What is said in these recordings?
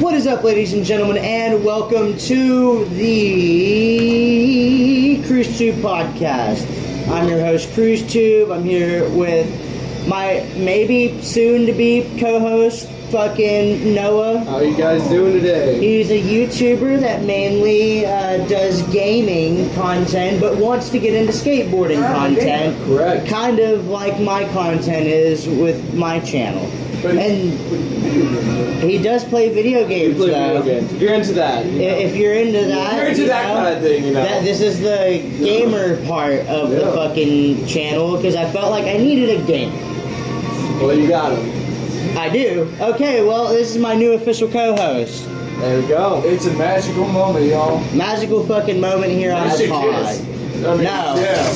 What is up, ladies and gentlemen, and welcome to the Cruztube podcast. I'm your host, Cruztube. I'm here with my maybe soon-to-be co-host, fucking Noah. How are you guys doing today? He's a YouTuber that mainly does gaming content, but wants to get into skateboarding content. Correct. Kind of like my content is with my channel. And he does play video games, though. If you're into that. If you're into that, if you're into that kind of thing, you know. This is the gamer part of the fucking channel, because I felt like I needed a game. Well, you got him. I do. Okay, well, this is my new official co-host. There we go. It's a magical moment, y'all. Magical fucking moment here on the pod. No. Yeah.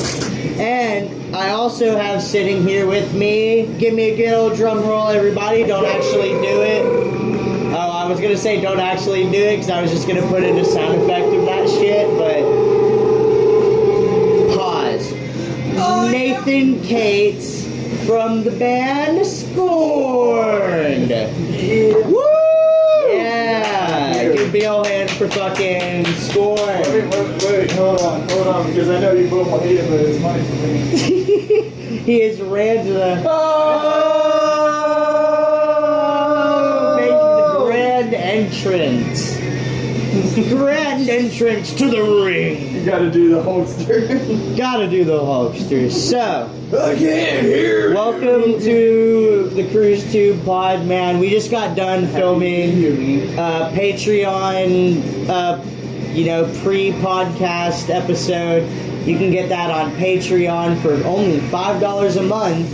And I also have sitting here with me, give me a good old drum roll, everybody. Don't actually do it. Oh, I was going to say don't actually do it, because I was just going to put in a sound effect of that shit, but pause. Nathan Cates from the band Scorned. Woo! Yeah! Give a big old hand for fucking Scorned. Wait, hold on, because I know you both will hate it, but it's money for me. He has ran to the... making the grand entrance. Grand entrance to the ring. You gotta do the Hulkster. Gotta do the Hulkster. So, I can't hear. welcome to the Cruztube pod, man. We just got done filming Patreon, pre-podcast episode. You can get that on Patreon for only $5 a month.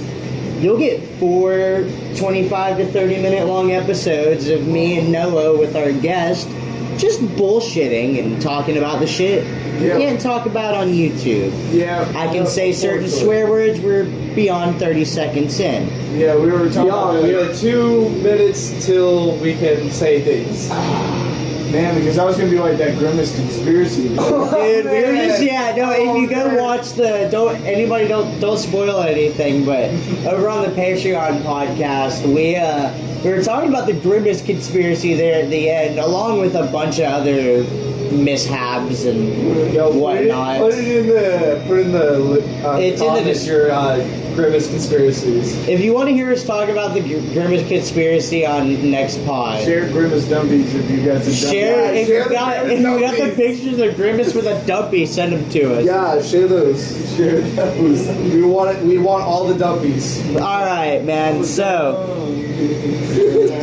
You'll get 4 25 to 30 minute long episodes of me and Noah with our guest just bullshitting and talking about the shit you can't talk about on YouTube. Yeah. I can say certain swear words. We're beyond 30 seconds in. Yeah, we were talking about We are 2 minutes till we can say things. Man, because I was gonna be like that Grimace conspiracy. Dude, we were just if you go watch don't spoil anything, but over on the Patreon podcast, we were talking about the Grimace conspiracy there at the end, along with a bunch of other mishaps and whatnot. Put it in the It's in the your Grimace conspiracies. If you want to hear us talk about the Grimace conspiracy on next pod, share Grimace dumpies if you got some dumpies. If you got the pictures of Grimace with a dumpy, send them to us. Yeah, share those. Share those. We want all the dumpies. All right, man. So,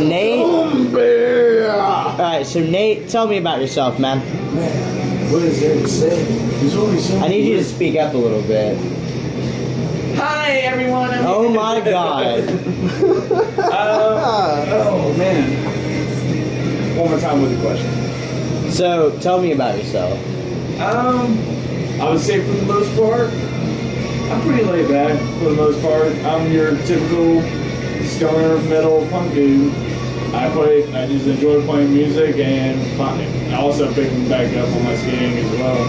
Nate. All right, so Nate, tell me about yourself, man. Man, what is there to say? There's only so I need you to speak up a little bit. Hi everyone. Oh my God. Oh man. One more time with the question. So, tell me about yourself. I would say for the most part, I'm pretty laid back for the most part. I'm your typical stoner metal punk dude. I just enjoy playing music and also picking back up on my skating as well.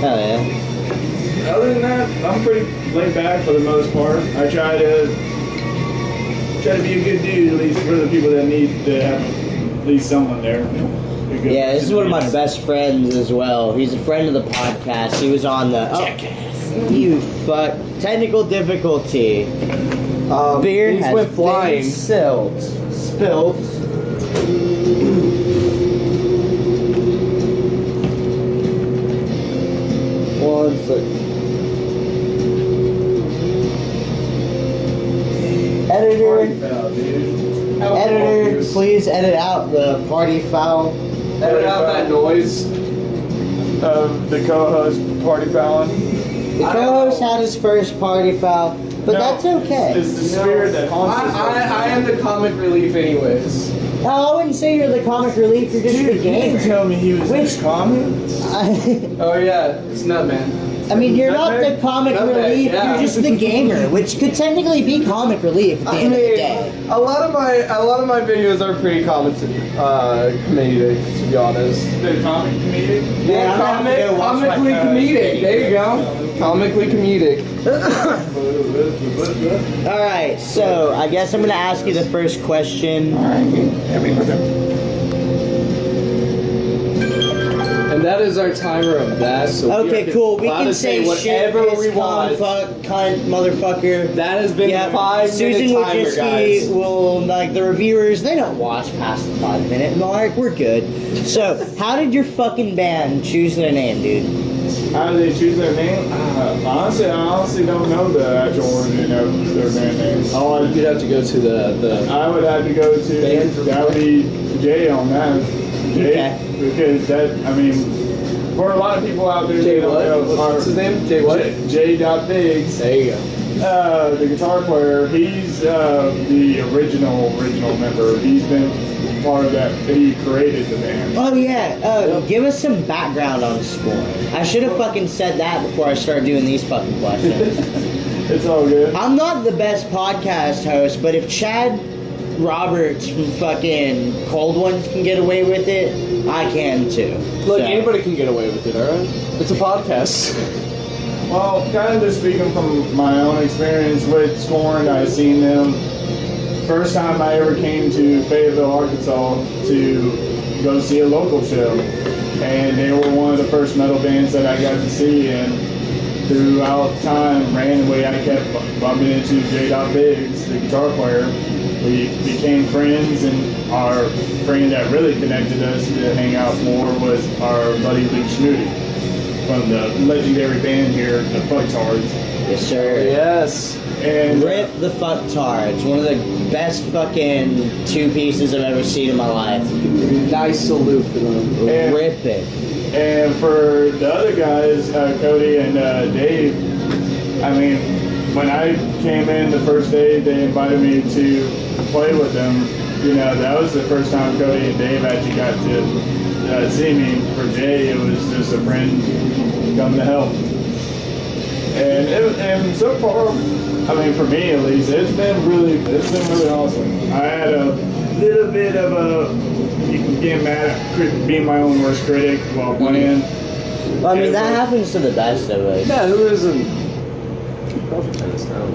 Hell yeah. Other than that, I'm pretty laid back for the most part. I try to be a good dude, at least for the people that need to have at least someone there. Yeah, this is one of my best friends as well. He's a friend of the podcast. He was on the... Jackass. You fuck. Technical difficulty. Beer These has went flying. been spilled. One second. Editor, please edit out the party foul. Edit out that noise. The co-host party fouling. The co-host had his first party foul, but that's okay. It's the spirit that haunts us. I am the comic relief anyways. No, I wouldn't say you're the comic relief, you're just the Dude, you gamer. didn't tell me he was in the comics. Oh yeah, it's Nutman. I mean, you're not the comic Nutmeg, relief, yeah. you're just the gamer, which could technically be comic relief at the end of the day. A lot of my videos are pretty comedic, to be honest. The comic comedic? Yeah, comically comedic. There you go. Comically comedic. Alright, so I guess I'm going to ask you the first question. is our timer of that. So Okay, cool. We can say shit, whatever piss, we cum, want. fuck, cunt, motherfucker. That has been Yeah, 5 Susan minute timer, Wojcicki guys. will, like, the reviewers, they don't watch past the 5 minute mark. We're good. So, how did your fucking band choose their name, dude? How do they choose their name? I honestly don't know the actual origin of their band name. You'd have to go to the. I would have to go to Band? that would be Jay on that. Jay, Okay. because that, I mean, for a lot of people out there, Jay they don't what? know. What's his name? Jay what? J. Biggs. There you go. The guitar player, he's the original member. He's been part of that. He created the band. Oh, yeah. Give us some background on Scorned. I should have fucking said that before I started doing these fucking questions. It's all good. I'm not the best podcast host, but if Chad Roberts from fucking Cold Ones can get away with it, I can too. Look, So- anybody can get away with it, alright? It's a podcast. Well, kind of just speaking from my own experience with Scorned, I seen them. First time I ever came to Fayetteville, Arkansas to go see a local show. And they were one of the first metal bands that I got to see. And throughout time, randomly, I kept bumping into J. Biggs, the guitar player. We became friends, and our friend that really connected us to hang out more was our buddy Luke Schmoody from the legendary band here, the Fucktards. Yes, sir. Yes. And Rip the Fucktards. One of the best fucking two pieces I've ever seen in my life. Nice salute for them. And- Rip it. And for the other guys, Cody and Dave, I mean, when I came in the first day, they invited me to play with them. You know, that was the first time Cody and Dave actually got to see me. For Jay, it was just a friend come to help. And so far, I mean, for me at least, it's been really awesome. I had a little bit of a getting mad at being my own worst critic while playing. Well, I mean, that happens to the best of us. Yeah, who isn't? Probably tennis now.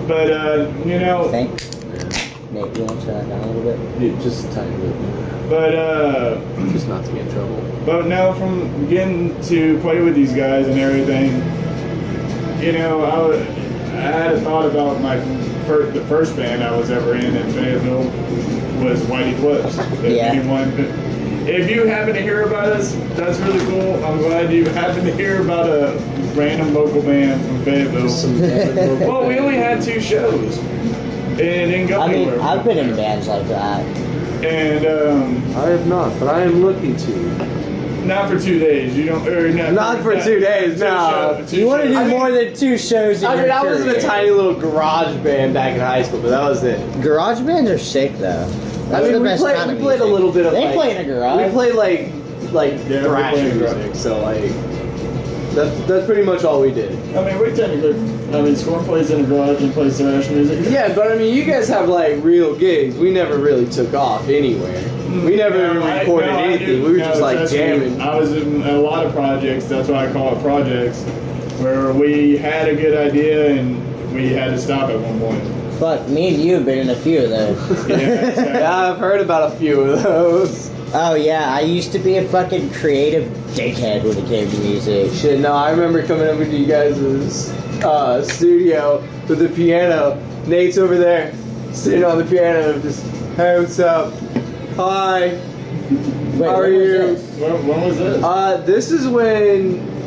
But you know, Thanks. Nate, you want to turn that down a little bit? Dude, just a tiny bit. but Just not to get in trouble. but now from getting to play with these guys and everything, you know, I had a thought about the first band I was ever in Fayetteville was Whitey Clips. Yeah. If you happen to hear about us, that's really cool. I'm glad you happen to hear about a random local band from Fayetteville. Well, we only had 2 shows, and it didn't go I mean, anywhere. I've been in bands like that. And I have not, but I am looking to. not for 2 days. You don't. Or Not for 2 days, no. You want to do shows. more than 2 shows in I mean, your I was in a career. tiny little garage band back in high school, but that was it. Garage bands are sick, though. I That's mean, the we best played, kind we of played a music. little bit of They like, play in a garage. We played like Yeah, we thrash played in a garage. music, so like that's pretty much all we did. I mean, we technically. I mean, Scorn plays in a garage and plays thrash music. Yeah, but I mean, you guys have like real gigs. We never really took off anywhere. We never even recorded anything. We were just like jamming. I was in a lot of projects. That's why I call it projects, where we had a good idea and we had to stop at one point. Fuck, me and you have been in a few of those. Yeah, exactly. Yeah, I've heard about a few of those. Oh yeah, I used to be a fucking creative dickhead when it came to music. Shit, no, I remember coming over to you guys' studio with the piano. Nate's over there, sitting on the piano, just, hey, what's up? Hi. Wait, How are when was you? this? When was this?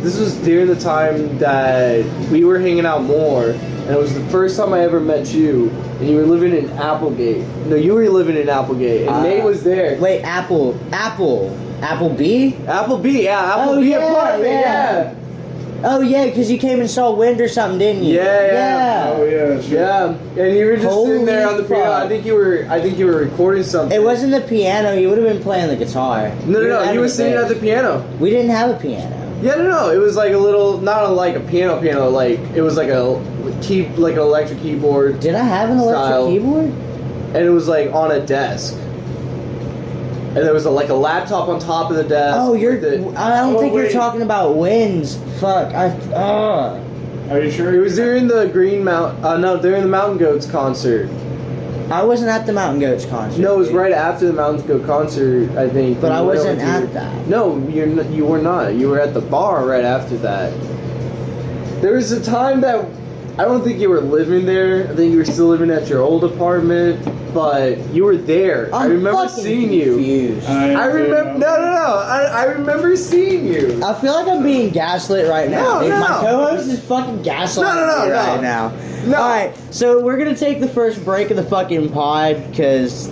This was during the time that we were hanging out more, and it was the first time I ever met you, and you were living in Applegate. No, you were living in Applegate, and Nate was there. Wait, Applebee? Applebee, yeah, Oh, Applebee yeah, apartment, yeah. Oh yeah, because you came and saw Wind or something, didn't you? Yeah. Oh yeah, sure. Yeah, and you were just sitting there on the Holy piano. fuck. I think you were recording something. It wasn't the piano. You would have been playing the guitar. No, We were you having were a sitting band. at the piano. We didn't have a piano. Yeah, no. It was like a little, not like a piano, like it was like an electric keyboard, Did I have an electric Style. keyboard? and it was like on a desk, and there was like a laptop on top of the desk. Oh, you're. with it. I don't Oh, think you're wait. talking about Winds. Fuck. Are you sure? It was during the during the Mountain Goats concert. I wasn't at the Mountain Goats concert. No, it was dude. right after the Mountains Go concert, I think. But I You went wasn't over to at that. No, you were not. You were at the bar right after that. There was a time that I don't think you were living there. I think you were still living at your old apartment, but you were there. I remember fucking seeing you. confused. I remember. No. I remember seeing you. I feel like I'm being gaslit right now. No, dude. no. My co-host is fucking gaslighting No, me no. right now. No. Alright, so we're gonna take the first break of the fucking pod because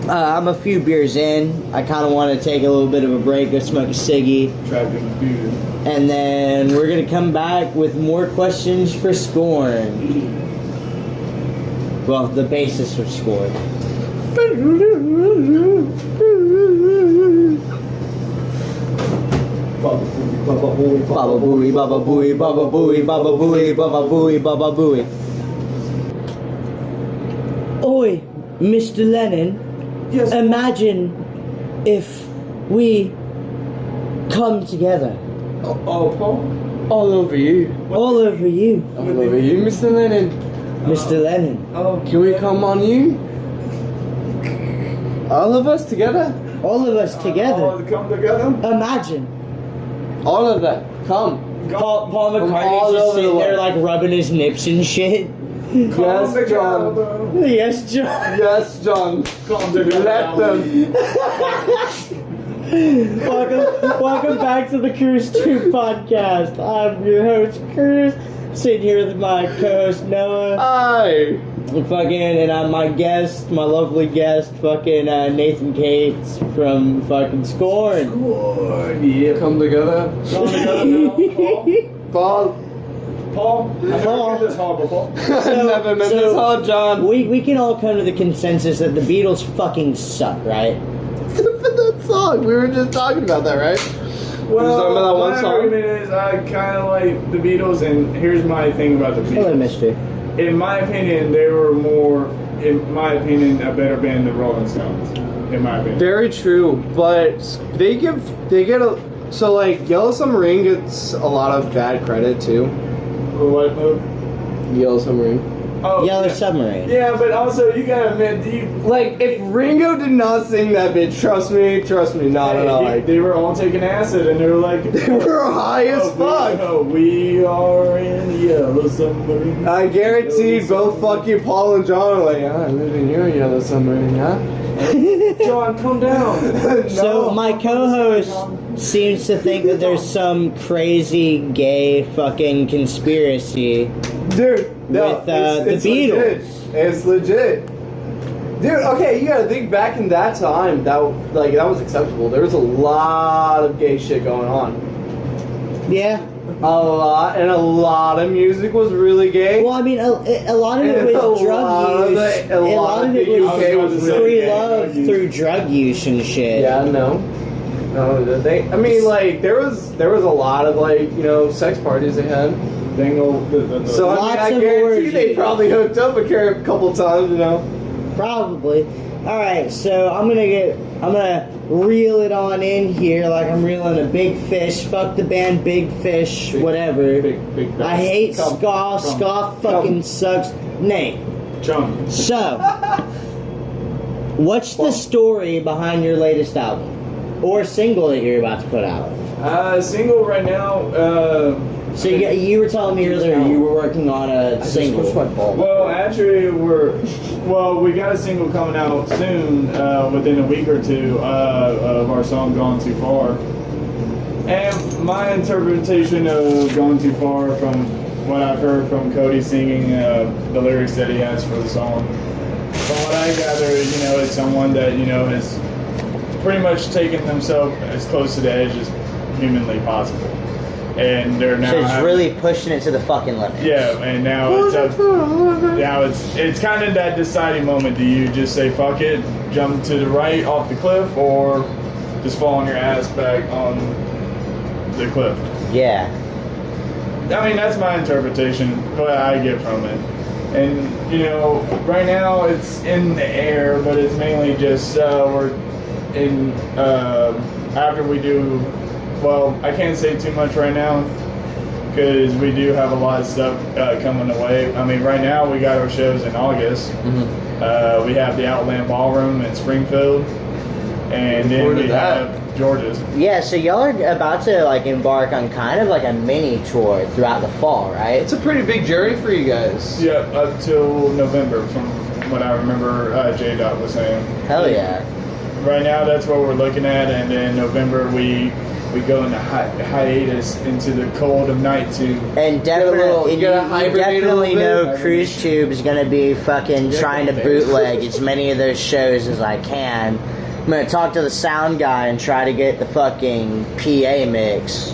I'm a few beers in. I kind of want to take a little bit of a break, go smoke a ciggy, Trapped in the future. and then we're gonna come back with more questions for Scorned. Well, the basis for Scorned. Baba booey, baba booey, baba booey, baba booey, baba booey, baba booey. Oi, Mr. Lennon. Yes. Imagine if we come together. Oh, Paul? All over you. All over you, All over you, Mr. Lennon. Mr. Lennon. Oh, Can we come on you? All of us together? All of us All together. come together? Imagine. All of that. Come. Paul From all McCartney's just over sitting the there world. like rubbing his nips and shit. Yes, John. Yes, John. Yes, John. Come together. Let them. Welcome back to the Cruztube podcast. I'm your host, Cruz. Sitting here with my co-host Noah. Aye. And I'm my guest, my lovely guest, Nathan Cates from fucking Scorned. Yeah. Come together. Come together now, Paul. Paul. Paul, I've never Paul. been this hard before. Never met this hard, John. We can all come to the consensus that the Beatles fucking suck, right? That song. We were just talking about that, right? Well, talking about that one my song? argument is I kind of like the Beatles, and here's my thing about the Hello, Beatles. mister. In my opinion, they were more, in my opinion, a better band than Rolling Stones. In my opinion. Very true, but they get a so like Yellow Submarine gets a lot of bad credit too. What move? Yellow Submarine. Oh, Yellow yeah. Submarine. Yeah, but also you gotta admit, Like if Ringo did not sing that bitch, trust me, no, like they were all taking acid, and they were like, they were high as fuck. We are in Yellow Submarine. I guarantee both fucking Paul and John are like, I live in your Yellow Submarine, huh? John, calm down. So my co-host seems to think that there's some crazy gay fucking conspiracy. Dude, no, With, the it's Beatles. legit. It's legit. Dude, okay, you gotta think back in that time, that was acceptable. There was a lot of gay shit going on. Yeah. A lot, and a lot of music was really gay. Well, I mean, a lot of it And was a drug lot of use. it- A lot of it the was UK was really free gay love drug use. through drug use and shit. Yeah, no, I mean, like there was a lot of sex parties they had. Dangle. So I mean, Lots I of guarantee they orgies. probably hooked up a couple times, Probably. All right, so I'm gonna reel it on in here like I'm reeling a big fish. Fuck the band Big Fish, whatever. Big. I hate Come, ska. come, Ska fucking sucks. Nate. Jump. So, what's the story behind your latest album or single that you're about to put out? Single right now. So you were telling me earlier you were working on a single. Well, actually, we got a single coming out soon, within a week or two, of our song "Gone Too Far." And my interpretation of "Gone Too Far," from what I've heard from Cody singing the lyrics that he has for the song, from what I gather, is someone that has pretty much taken themselves as close to the edge as humanly possible. And they're now So it's having- really pushing it to the fucking limit. yeah, and now it's kind of that deciding moment. Do you just say fuck it, jump to the right off the cliff, or just fall on your ass back on the cliff? Yeah. I mean, that's my interpretation, what I get from it. And right now it's in the air, but it's mainly just we're in after we do. Well, I can't say too much right now because we do have a lot of stuff coming away. I mean, right now we got our shows in August, We have the Outland Ballroom in Springfield, and then we have Georgia's. Yeah, so y'all are about to like embark on kind of like a mini tour throughout the fall, right? It's a pretty big journey for you guys. Yeah, up till November, from what I remember J Dot was saying. Hell yeah. Right now, that's what we're looking at, and then November we go into hiatus into the cold of night to. And definitely, you gotta hibernate a definitely little know bit. Cruztube is gonna be fucking trying to bootleg as many of those shows as I can. I'm gonna talk to the sound guy and try to get the fucking PA mix.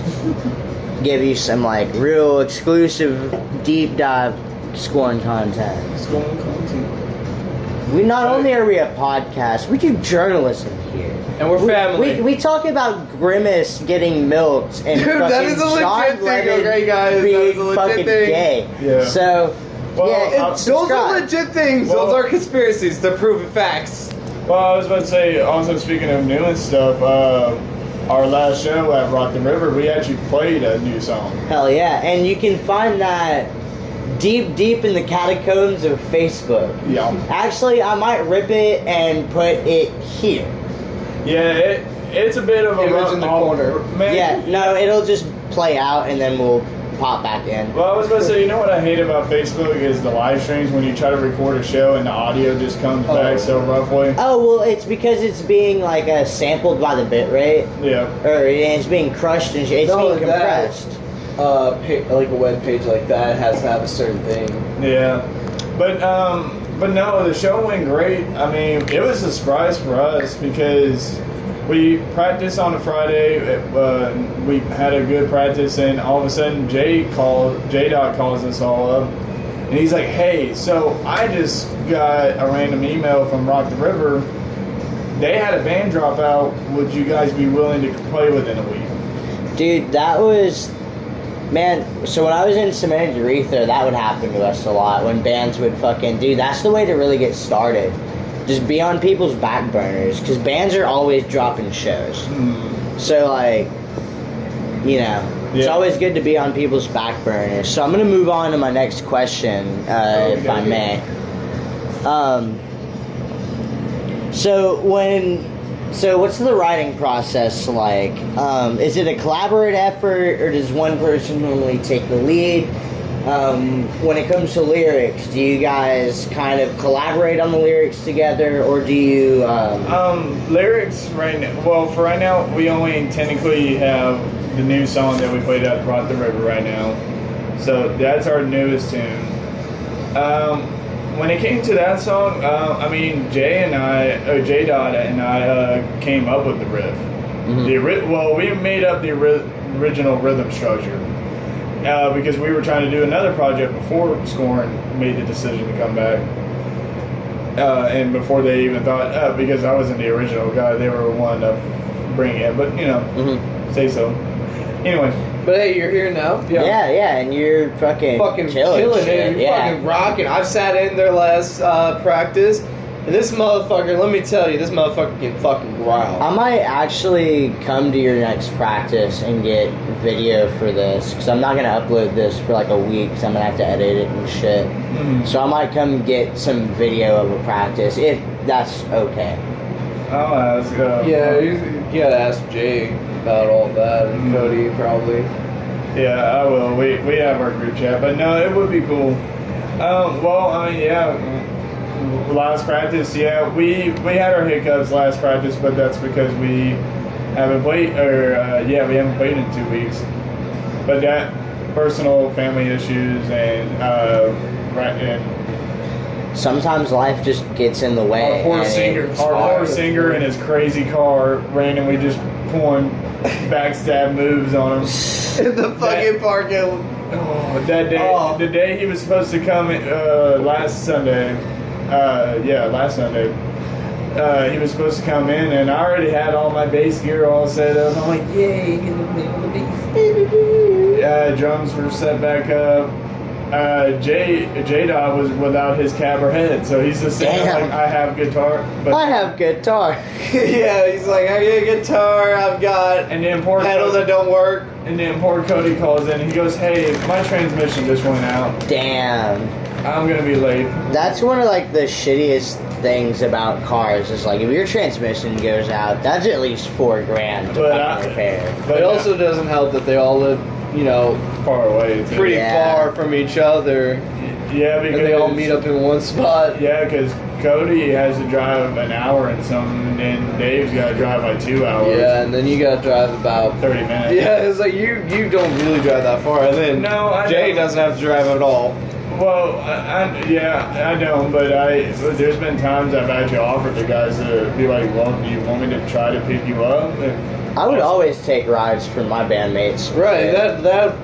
Give you some like real exclusive deep dive Scorned content. Scorned content. We not only are we a podcast, we do journalism here. And we're family. We talk about Grimace getting milked and Dude, fucking that is a legit John thing, Lennon okay, guys? That being is a legit fucking thing. gay. Yeah. So, Well, yeah, Those are subscribe. legit things. Well- Those are conspiracies. They're proven facts. Well, I was about to say, also speaking of new and stuff, our last show at Rock the River, we actually played a new song. Hell yeah, and you can find that deep in the catacombs of Facebook. Yeah. Actually, I might rip it and put it here. Yeah, it's a bit of a Image in the corner. Man, Yeah, no, it'll just play out and then we'll pop back in. Well, I was about to say, you know what I hate about Facebook is the live streams when you try to record a show and the audio just comes back so roughly. Oh, well, it's because it's being like sampled by the bit rate. Yeah. Or it's being crushed and it's No, being compressed. Like a web page like that has to have a certain thing. Yeah. But no, the show went great. I mean, it was a surprise for us because we practiced on a Friday. We had a good practice, and all of a sudden, J Dot calls us all up, and he's like, "Hey, so I just got a random email from Rock the River. They had a band drop out. Would you guys be willing to play within a week?" Dude, that was... Man, so when I was in Cement Urethra, that would happen to us a lot. When bands would fucking... Dude, that's the way to really get started. Just be on people's back burners. Because bands are always dropping shows. So, like... You know... It's Yeah. always good to be on people's back burners. So I'm going to move on to my next question, if I may. So what's the writing process like? Is it a collaborative effort, or does one person normally take the lead? When it comes to lyrics, do you guys kind of collaborate on the lyrics together, or do you... Lyrics right now. Well, for right now, we only technically have the new song that we played at Rock the River right now. So that's our newest tune. When it came to that song, I mean, J Dot and I came up with the riff. We made up the original rhythm structure because we were trying to do another project before Scorned made the decision to come back. And before they even thought, because I wasn't the original guy, they were one to bring it. But, you know, say so. Anyway. But hey, you're here now. Yeah, and you're fucking killing shit. it. You're fucking rocking. I've sat in their last practice, and this motherfucker, let me tell you, this motherfucker can fucking growl. I might actually come to your next practice and get video for this, because I'm not going to upload this for like a week, because I'm going to have to edit it and shit. So I might come get some video of a practice, if that's okay. I'll ask. Yeah, you gotta ask Jay about all that, and Cody probably. Yeah, I will. We have our group chat, but no, it would be cool. Well, I mean, yeah. Last practice, yeah, we had our hiccups last practice, but that's because we haven't played, we haven't played in 2 weeks. But that personal family issues and Sometimes life just gets in the way. our poor singer in his crazy car randomly just pulling backstab moves on him. In the fucking parking. Oh, that day, the day he was supposed to come last Sunday. Last Sunday. He was supposed to come in, and I already had all my bass gear all set up. I'm like, yay, get the bass. Drums were set back up. J Dot was without his cab or head, so he's just saying like, I have guitar. But I have guitar. Yeah, he's like, I got a guitar, I've got and then poor pedals Cody, that don't work. and then poor Cody calls in and he goes, hey, my transmission just went out. Damn. I'm gonna be late. That's one of like the shittiest things about cars is like if your transmission goes out, that's at least $4,000 to fucking repair. But it also doesn't help that they all live, you know, far away. Too. pretty Yeah. far from each other. Yeah, because And they all meet up in one spot. Yeah, because Cody has to drive an hour and something, and Dave's got to drive like 2 hours. Yeah, and then you gotta drive about 30 minutes. Yeah, it's like you don't really drive that far, and then No, I Jay don't. doesn't have to drive at all. Well, I don't, but there's been times I've actually offered the guys to be like, well, do you want me to try to pick you up? And I would always take rides from my bandmates. Right, Yeah. that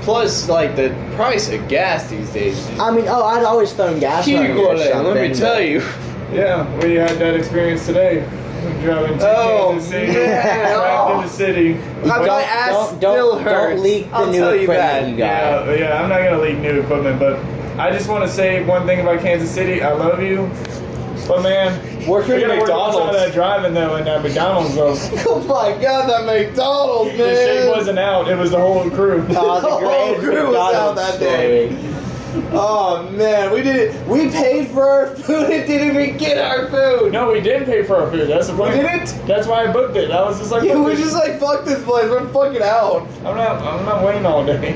plus like the price of gas these days. I mean, I'd always thrown gas money or something. Let me tell you. yeah, we had that experience today. Driving to Oh, Kansas City. man. Driving to the city. My ass don't still hurts. Don't leak the I'll new tell you equipment that. you got. Yeah, I'm not gonna leak new equipment, but I just want to say one thing about Kansas City. I love you, but man, Work we at gotta work on some of McDonald's. that driving though, and that McDonald's though. Oh my god, that McDonald's, man! The shake wasn't out; it was the whole crew. Oh, the The whole great crew was out McDonald's that day. story. Oh man, we paid for our food and didn't even get our food. No, we did pay for our food. That's the We funny. didn't? That's why I booked it. I was just like, Yeah, fuck we're this. just like, fuck this place, we're fucking out. I'm not waiting all day.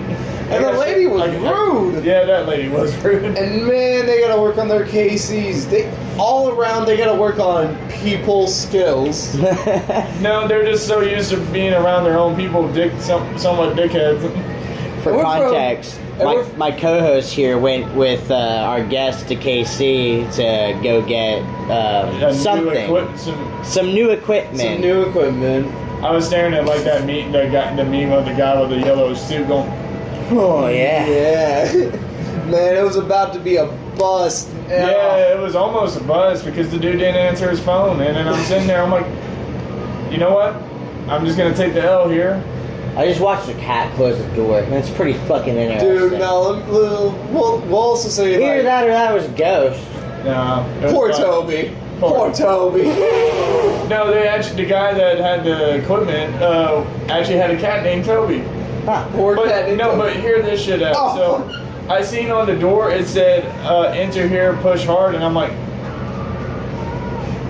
And the lady was rude. Yeah, that lady was rude. And man, they gotta work on their KCs. They all around they gotta work on people skills. No, they're just so used to being around their own people, somewhat dickheads. For We're from- context, and my, we're- my co-host here went with our guest to KC to go get something, some new equipment. Some new equipment. I was staring at like that meme of the guy with the yellow suit going. Oh yeah. Yeah. Man, it was about to be a bust. Yeah, it was almost a buzz because the dude didn't answer his phone, and then I'm sitting there, I'm like, you know what? I'm just gonna take the L here. I just watched a cat close the door. And it's pretty fucking interesting. Dude, no, we'll also say Either like, that or that was a ghost. No, it was poor fine. Toby. Poor- Poor Toby. No, the guy that had the equipment actually had a cat named Toby. Huh. Poor But cat. no, but hear this shit out. Oh. So I seen on the door it said enter here, push hard, and I'm like,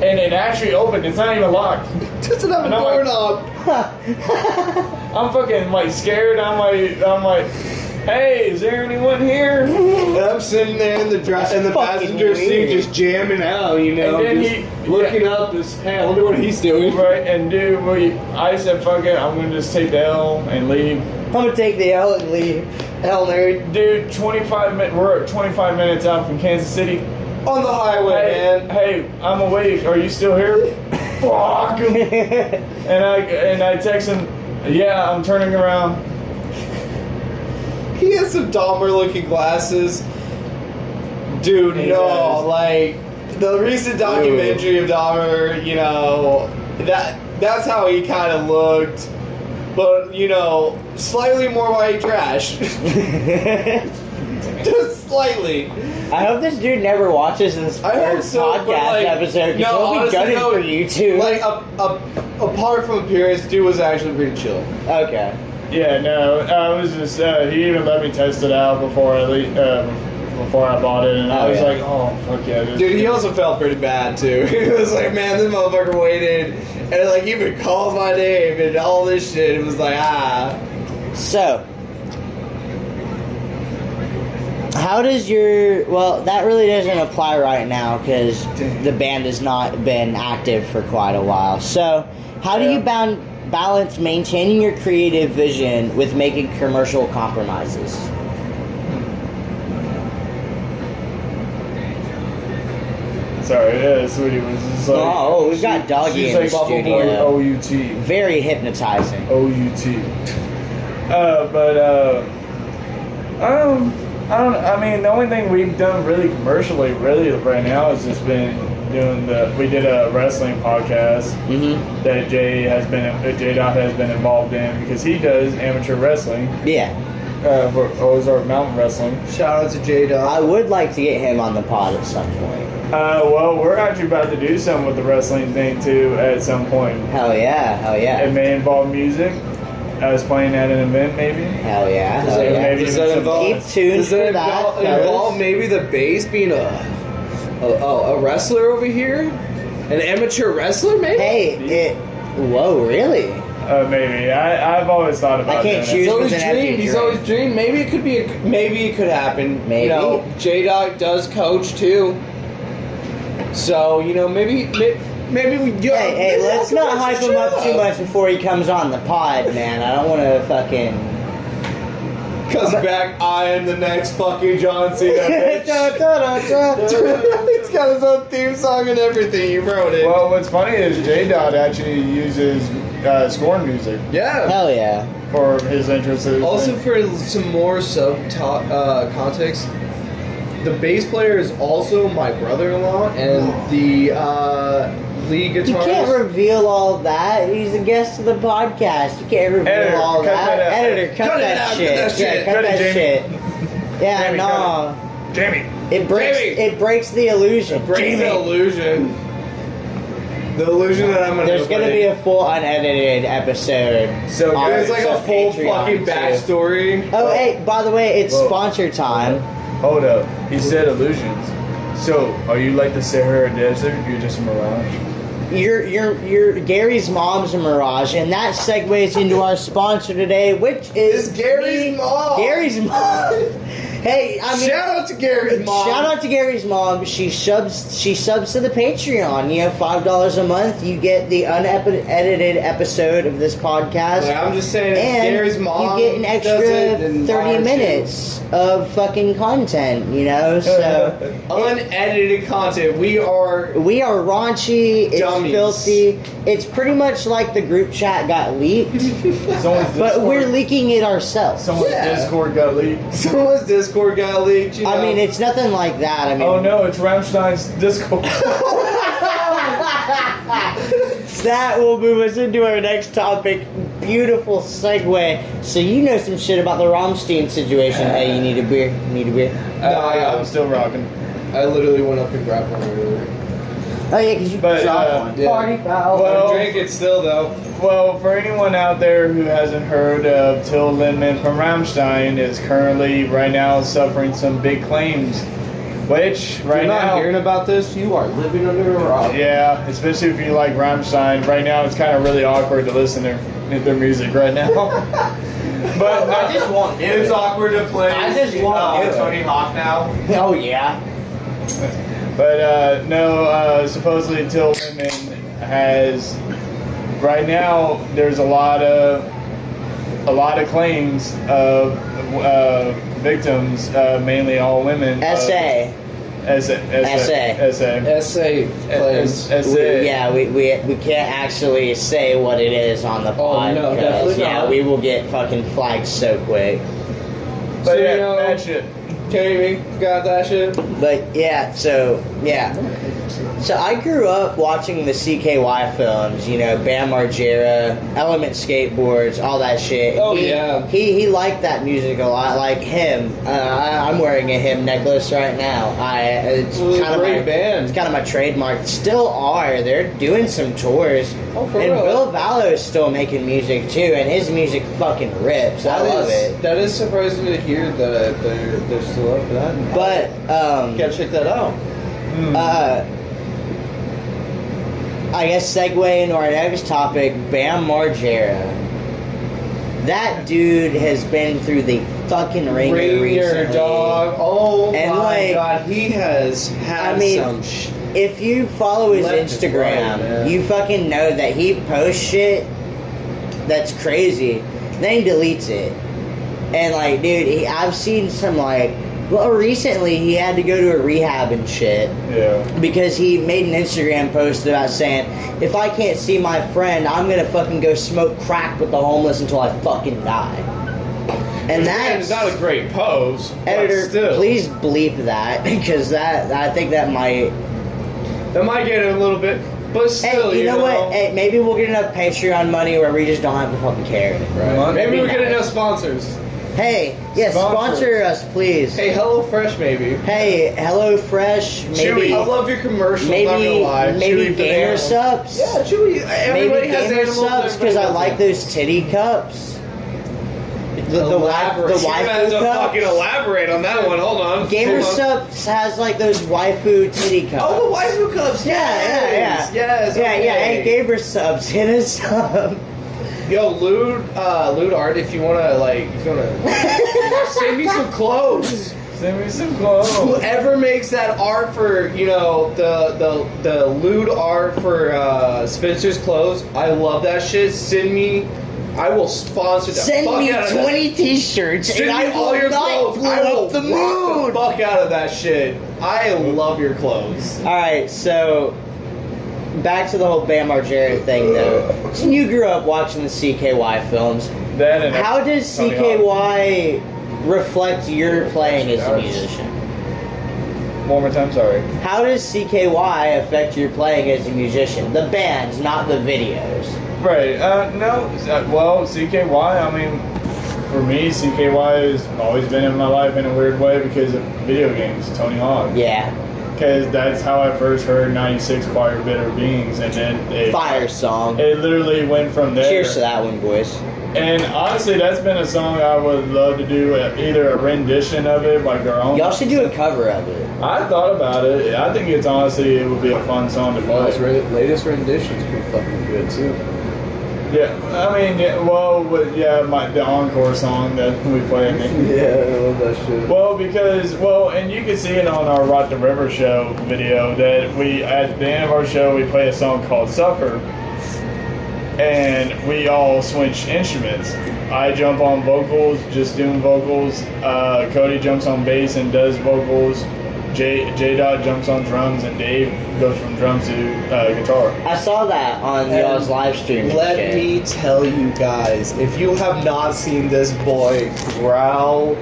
and it actually opened. It's not even locked. doesn't have a And I'm like- doorknob. I'm fucking like scared. I'm like, hey, is there anyone here? And I'm sitting there in the fucking passenger seat, weird. just jamming out, you know, And then just looking up. This, hey, I wonder what he's doing. Right, and dude, I said, fuck it, I'm gonna just take the L and leave. I'm gonna take the L and leave. Hell nerd. Dude, 25 minutes. We're 25 minutes out from Kansas City. On the highway, Hey, man. hey, I'm awake. Are you still here? Fuck. And I text him, yeah, I'm turning around. He has some Dahmer-looking glasses. Dude, He no, does. like the recent documentary of Dahmer, you know, that's how he kind of looked, but you know, slightly more white trash, just slightly. I hope this dude never watches this I hope first so, but, podcast like, episode because no, he'll be honestly, gutted no, for you too. Like, apart from appearance, dude was actually pretty chill. Okay. Yeah, no, I was just, he even let me test it out before I bought it, and I Oh, was yeah. like, oh, fuck yeah. This Dude, he also felt pretty bad too. He was like, man, this motherfucker waited and like even called my name and all this shit. It was like, So, how does well, that really doesn't apply right now because the band has not been active for quite a while. So, how do you balance maintaining your creative vision with making commercial compromises? Sorry, yeah, sweetie was just like. Oh, we've got Doggy she's in the like, Bubble studio. Boy, O-U-T. Very hypnotizing. O-U-T. I mean, the only thing we've done really commercially, really right now, has just been doing we did a wrestling podcast Mm-hmm. that J-Dot has been involved in because he does amateur wrestling Yeah. for Ozark Mountain Wrestling. shout out to J-Dog. I would like to get him on the pod at some point. Well, we're actually about to do something with the wrestling thing too at some point. Hell yeah, hell It yeah. may involve music. us playing at an event, maybe. Hell yeah. Does Hell that, yeah. maybe does even that some- involve? Keep tuned does that for that, involve fellas. maybe the bass being a wrestler over here, an amateur wrestler, maybe? Hey, whoa, really? Maybe. I've always thought about I can't that. choose. He's always with an empty dreamed. He's drink. always dreamed. Maybe it could be. Maybe it could happen. Maybe. You know, J Dog does coach too. So you know, maybe we. Hey, let's not hype him up too much before he comes on the pod, man. I don't want to fucking. Comes back. I am the next fucking John Cena. Bitch. He's got his own theme song and everything. You wrote it. Well, what's funny is J-Dot actually uses Scorned music Yeah. Hell yeah. for his interests. Also, for some more context, the bass player is also my brother-in-law, and the lead You guitarist. can't reveal all that. He's a guest of the podcast. You can't reveal Editor, all cut that. that out. Editor, cut Cut it that out, shit. cut that shit. Yeah, cut Cut it, that Jamie. shit. Yeah, Jamie, no. cut Jamie. It breaks. Jamie. It breaks the illusion. Breaks Jamie. the illusion. The illusion that I'm gonna. There's gonna be a full unedited episode. So on There's like a the full Patreon, fucking too. backstory. Oh, hey, by the way, it's Whoa. sponsor time. Hold up. He said illusions. So, are you like the Sahara Desert? You're just a mirage. You're Gary's mom's a mirage, and that segues into our sponsor today, which is It's Gary's mom. Gary's mom. Hey, I mean, Shout out to Gary's mom. Shout out to Gary's mom. She subs to the Patreon. You know, $5 a month. You get the unedited episode of this podcast, Like, I'm just saying, if and Gary's mom you get an does extra it, then why 30 aren't minutes of fucking content. You know, so unedited content. We are. we are raunchy. It's Dummies. filthy. It's pretty much like the group chat got leaked, Someone's but we're Discord- leaking it ourselves. Someone's Yeah. Discord got leaked. Someone's Discord got leaked. You know? I mean, it's nothing like that. I mean, Oh no, it's Rammstein's Discord. that will move us into our next topic. Beautiful segue. So you know some shit about the Rammstein situation. Hey, you need a beer? You need a beer? I'm still rocking. I literally went up and grabbed one earlier. Oh yeah, because you But, dropped one. yeah. Party foul. Well- I drank it still though. Well, for anyone out there who hasn't heard of Till Lindemann from Rammstein, is currently right now suffering some big claims, which If right you're not now, hearing about this, you are living under a rock. yeah, especially if you like Rammstein, right now it's kind of really awkward to listen to their music right now. But I just want It's awkward to play. I just want to. Tony Hawk now. Oh yeah. But no, supposedly Till Lindemann has right now. There's a lot of claims of victims, mainly all women. SA. Essay. Essay plays. Yeah, we can't actually say what it is on the pod. no, 'cause, definitely yeah, not. we will get fucking flagged so quick. But So, yeah, you know- that shit. Jamie, got that shit? But yeah, so I grew up watching the CKY films, you know, Bam Margera, Element Skateboards, all that shit. Oh, yeah. He liked that music a lot, like him. I'm wearing a him necklace right now. It's It was a kind of great my band. It's kind of my trademark. Still are. They're doing some tours. Oh, for and real? Bill Vallow is still making music too, and his music fucking rips. I love it. That is surprising to hear that they're still up for that. But Gotta check that out. I guess segue into our next topic, Bam Margera. That dude has been through the fucking ringer recently. dog. Oh And, my like, god, he has had I mean, some If you follow his Left and Instagram, right, man. you fucking know that he posts shit that's crazy. Then he deletes it. And like, dude, I've seen some like, well, recently he had to go to a rehab and shit. Yeah. Because he made an Instagram post about saying, if I can't see my friend, I'm gonna fucking go smoke crack with the homeless until I fucking die. And that's not a great pose. but editor. still. Please bleep that because I think that might. That might get it a little bit, but still, Hey, you know what? Hey, maybe we'll get enough Patreon money where we just don't have to fucking care anymore. Right. Maybe That'd we'll be get nice. enough sponsors. Hey, yes, Sponsor. sponsor us, please. Hey, HelloFresh, maybe. Hey, HelloFresh, maybe. Chewy. I love your commercials. not gonna Maybe lie. maybe Chewy for the gamer animals. subs. Yeah, Chewy. Everybody Maybe has gamer animals. subs because I everybody like loves those titty cups. The Elaborate. You might as waifu well fucking cups. elaborate on that one. Hold on. Gamer Hold on. Subs has like those waifu titty cups. Oh, the waifu cups. Yeah. Yes. Yeah, okay. Hey, Gamer Subs, hit us up. Yo, lewd art. If you wanna send me some clothes. Send me some clothes. Whoever makes that art for the lewd art for Spencer's clothes, I love that shit. Send me. I will sponsor that. Send fuck me out of that. 20 t-shirts Send and me I all will your not clothes. blow I will up the rock moon. the fuck out of that shit. I love your clothes. Alright, so back to the whole Bam Margera thing though. So you grew up watching the CKY films. That and How does Tony CKY reflect your playing as a musician? One more time, sorry. How does CKY affect your playing as a musician? The bands, not the videos. Right. Well, CKY, I mean, for me, CKY has always been in my life in a weird way because of video games, Tony Hawk. Yeah. Because that's how I first heard 96 Choir Bitter Beings, and then Fire song. it literally went from there. Cheers to that one, boys. And honestly, that's been a song I would love to do, either a rendition of it, like our own. Y'all should do a cover of it. I thought about it. I think it would be a fun song to Well, his play. latest rendition's pretty fucking good too. Yeah, I mean, the encore song that we play. Yeah, I love that shit. And you can see it on our Rock the River show video that at the end of our show we play a song called Suffer, and we all switch instruments. I jump on vocals, just doing vocals. Cody jumps on bass and does vocals. J-Dot jumps on drums, and Dave goes from drums to guitar. I saw that on y'all's live stream. and Let shit. me tell you guys, if you have not seen this boy growl,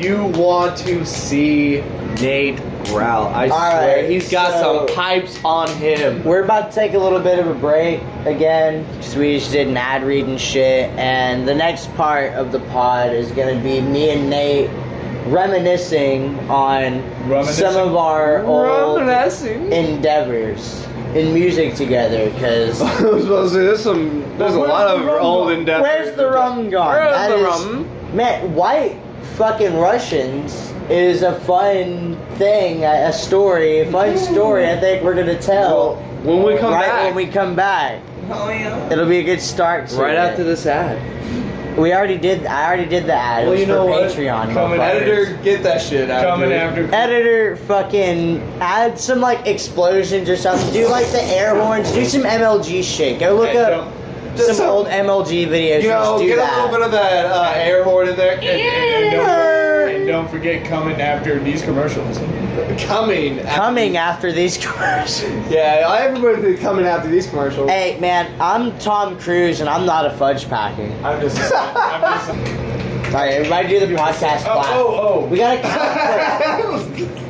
you want to see Nate growl. I swear, right, he's got so- some pipes on him. We're about to take a little bit of a break again because we just did an ad read and shit. And the next part of the pod is going to be me and Nate reminiscing on some of our old endeavors in music together. Because I was about to say, there's a lot of old endeavors. where's the rum gone? Where's That the is- rum? Man, white fucking Russians is a fun thing, a story, a fun story. I think we're gonna tell When we come right back, when we come back. Oh yeah. It'll be a good start to right it. after this ad. I already did the ad. It Well, was you for know what? Patreon. Coming motherfuckers. Editor, get that shit out. Coming after. Editor, fucking add some like explosions or something. Do like the air horns. Do some MLG shit. Go look up some old MLG videos. You know, just do get that. a little bit of that air horn in there. And don't forget coming after these commercials. Coming after these commercials. Yeah, everybody's coming after these commercials. Hey man, I'm Tom Cruise and I'm not a fudge packer. I'm just. Alright, everybody do the podcast clap. Oh. We gotta clap for,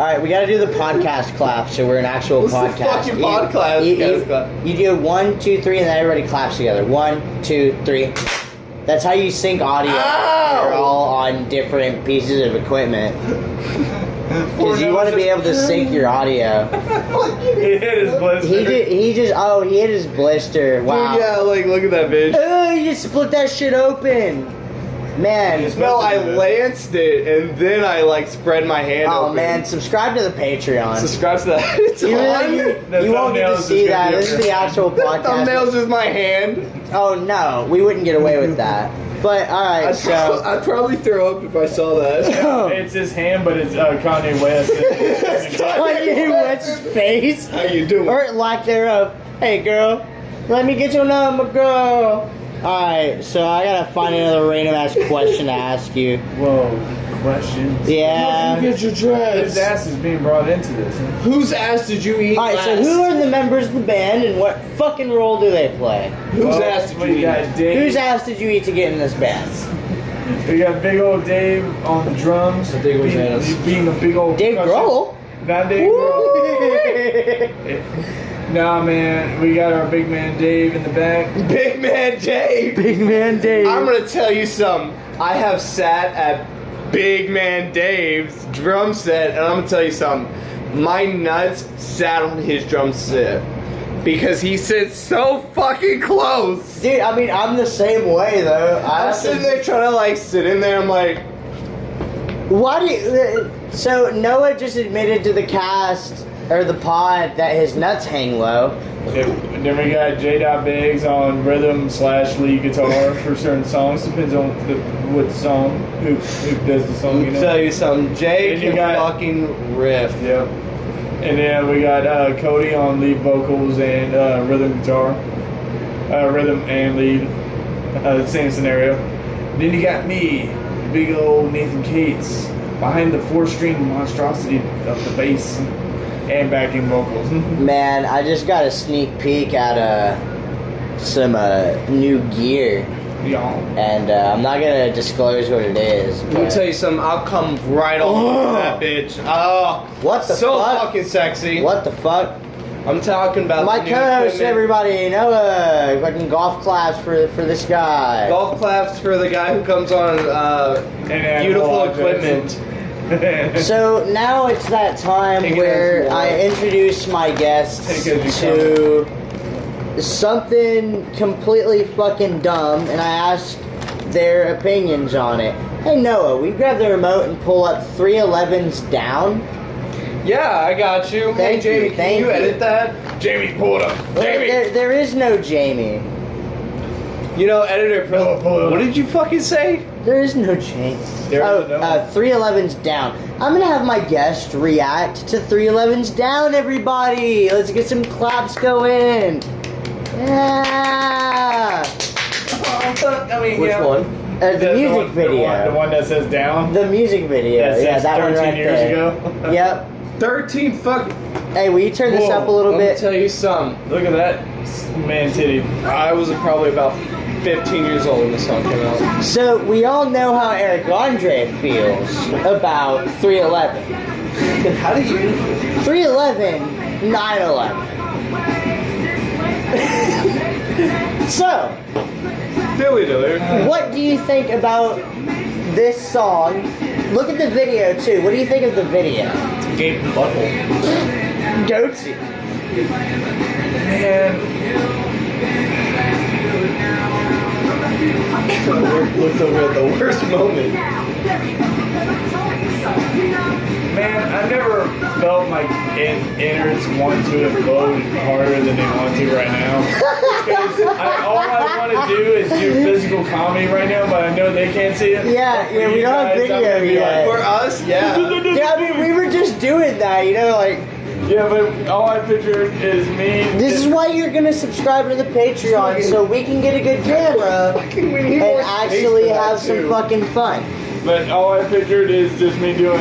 alright, we gotta do the podcast clap so we're an actual What's the podcast. fucking podcast clap? You do 1, 2, 3, and then everybody claps together. 1, 2, 3. That's how you sync audio. Ow! You're all on different pieces of equipment. Because you want to be able to sync your audio. He hit his blister. He hit his blister. Wow. Dude, yeah, like, look at that bitch. Oh, you just split that shit open. Man. No, I lanced it, and then I, like, spread my hand Oh open. man, subscribe to the Patreon. Subscribe to that. It's You, on. you won't get to see that. This is the actual podcast. Thumbnail's just my hand. Oh no, we wouldn't get away with that. But alright, so I'd probably throw up if I saw that. It's his hand, but it's Kanye West. Kanye West's face How you doing? or lack thereof. Hey girl, let me get your number, girl. Alright, so I gotta find another random ass question to ask you. Whoa, questions. Yeah. Get your His dreads. ass is being brought into this. Huh? Whose ass did you eat Alright, so last? who are the members of the band and what fucking role do they play? Whose ass did you we eat? got Dave. Whose ass did you eat to get in this band? We got big old Dave on the drums. I think it was Anna's. He's being a big old Dave percussion. Grohl? Not Dave Grohl. Nah, man, we got our big man Dave in the back. Big man Dave. Big man Dave. I'm gonna tell you something. I have sat at Big Man Dave's drum set, and I'm gonna tell you something. My nuts sat on his drum set. because he sits so fucking close. Dude, I mean, I'm the same way though. I'm sitting there trying to like sit in there. I'm like, Why do you, so Noah just admitted to the cast or the pod that his nuts hang low. And then we got J. Biggs on rhythm / lead guitar for certain songs. Depends on what song, who does the song. let me tell you something. Jay And you can got- fucking riff. Yep. And then we got Cody on lead vocals and rhythm guitar. Rhythm and lead. Same scenario. Then you got me, big old Nathan Cates, behind the 4-string monstrosity of the bass and backing vocals. Man, I just got a sneak peek at some new gear, Y'all. and I'm not gonna disclose what it is. Let me but- tell you something. I'll come right on that bitch. Oh, What the so fuck? fucking sexy. What the fuck? I'm talking about My the new co-host, equipment. everybody, Noah, fucking golf claps for this guy. Golf claps for the guy who comes on And beautiful Analog equipment. So now it's that time Take it where as you I want. introduce my guests Take it as to something completely fucking dumb, and I ask their opinions on it. Hey Noah, we grab the remote and pull up 311's down. Yeah, I got you. Hey, Thank you, Jamie, can thank you you. edit that? Jamie, pull it up. Jamie! There is no Jamie. You know, editor, No, pull it up. what did you fucking say? There is no Jamie. There Oh, is no- 311's down. I'm gonna have my guest react to 311's down, everybody. Let's get some claps going. Yeah. I mean, Which yeah. one? The music video. The one that says down. The music video. That Yeah, says that one 13 right years there. ago. Yep. 13 fucking... Hey, will you turn this Whoa, up a little Let me bit? tell you something. Look at that man titty. I was probably about 15 years old when the song came out. So, we all know how Eric Andre feels about 311. How did you... 311, 911. So, Dilly dilly. what do you think about this song? Look at the video too. What do you think of the video? Gaping butthole. Goatsy. Man, Looked over at the worst moment. man, I never felt my innards want to implode harder than they want to right now. Because all I want to do is do physical comedy right now, but I know they can't see it. Yeah, For yeah, we you don't have guys, I'm video gonna be yet. For us, yeah. Yeah, I mean, we were just doing that, you know, like, Yeah, but all I picture is me. this is why you're gonna subscribe to the Patreon, so we can get a good camera Fucking we need and more space actually for that, have some too. fucking fun. But all I pictured is just me doing.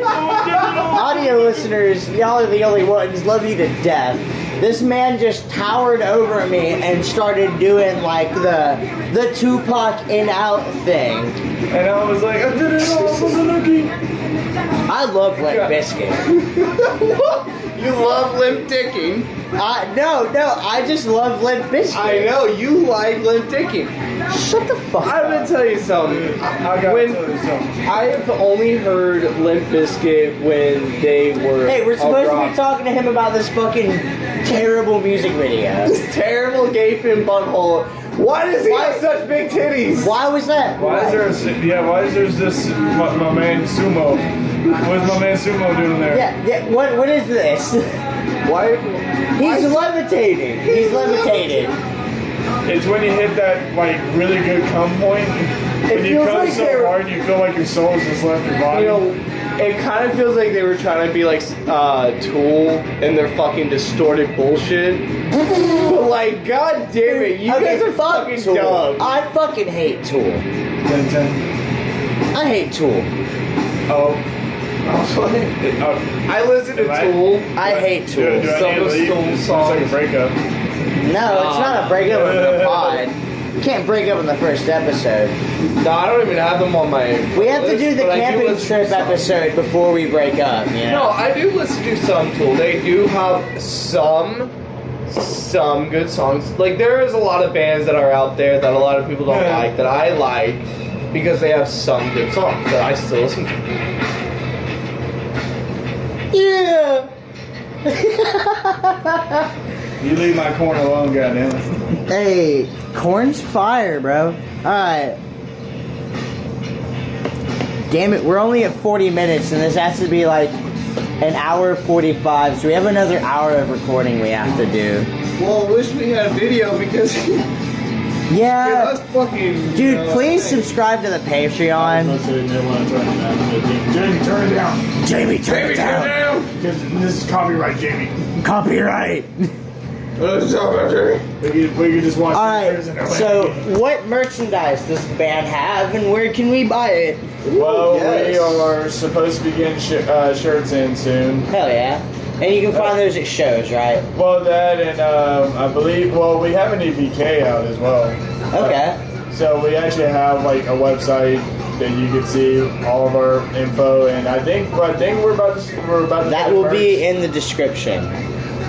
Audio listeners, y'all are the only ones. Love you to death. This man just towered over me and started doing like the Tupac in out thing. And I was like, I did it all for the looking. I love Limp Bizkit. You love limp dicking. No, I just love Limp Bizkit. I know, you like limp dicking. Shut the fuck I'm gonna up. tell you something. I got When to tell you something. I have only heard Limp Bizkit when they were. Hey, we're a supposed to rock. be talking to him about this fucking terrible music video. This terrible gaping butthole. Why does he Why- have such big titties? Why was that? Why is there this my man Sumo? What's my man Sumo doing there? Yeah, what is this? Why? He's levitating. He's levitated. It's when you hit that like really good come point. When you feels come like so they're- hard, you feel like your soul's just left your body. You know, it kind of feels like they were trying to be like Tool in their fucking distorted bullshit. But like, god damn it, you guys are fuck fucking Tool. dumb. I fucking hate Tool. 10-10. I hate Tool. Oh. I listen to Right. Tool. I hate Do, Tool. do I Some need to of leave? Tool It's like a songs. breakup. No, it's not a breakup in the pod. You can't break up in the first episode. No, I don't even have them on my. We have to list, do the but I do camping listen to trip some. episode before we break up, you No, know? I do listen to some Tool. They do have some good songs. Like there is a lot of bands that are out there that a lot of people don't Yeah. like that I like because they have some good songs that I still listen to. Yeah. You leave my corn alone, goddamn. Hey, corn's fire, bro. Alright. Damn it, we're only at 40 minutes, and this has to be like an hour 45, so we have another hour of recording we have to do. Well, I wish we had video because Yeah. that's fucking. Dude, please subscribe to the Patreon. Jamie, turn it down. Jamie, turn it down. Because this is copyright, Jamie. Copyright. We could just watch Alright, so what merchandise does the band have, and where can we buy it? Well, Yes. we are supposed to be getting shirts in soon. Hell yeah. And you can find those at shows, right? Well, that and I believe, well, we have an EPK out as well. Okay. So we actually have like a website that you can see all of our info, and I think we're about to That get will merch. be in the description.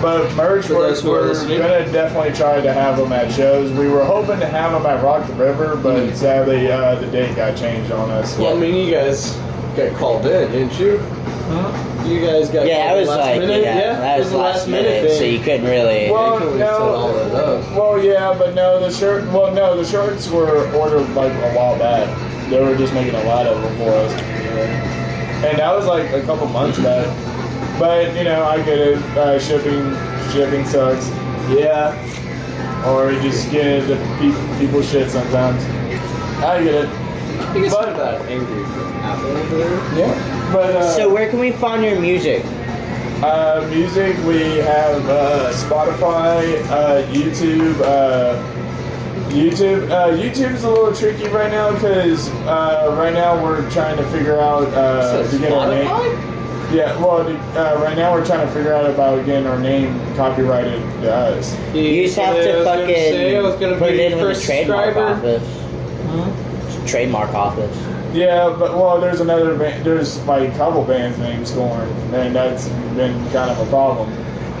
But merch, For those who are we're listening. gonna definitely try to have them at shows. We were hoping to have them at Rock the River, but sadly the date got changed on us. Well, I mean, you guys got called in, didn't you? You guys got Yeah, I called was last like, minute? yeah, that it was last minute, thing. so you couldn't really. Well, You can set all that up. Well, yeah, but no, the shirts were ordered like a while back. They were just making a lot of them for us, and that was like a couple months back. But you know, I get it. Shipping sucks. Yeah. Or you just get it. People shit sometimes. I get it. I think it's But- not that angry for Apple over there. Yeah. But So where can we find your music? music, we have Spotify, YouTube. YouTube's a little tricky right now because right now we're trying to figure out to get our name. Yeah, well, right now we're trying to figure out about getting our name copyrighted to us. You just have to fucking put it in with the trademark office. Trademark office. Yeah, but well, there's another band. There's like a couple bands named Scorned, and that's been kind of a problem.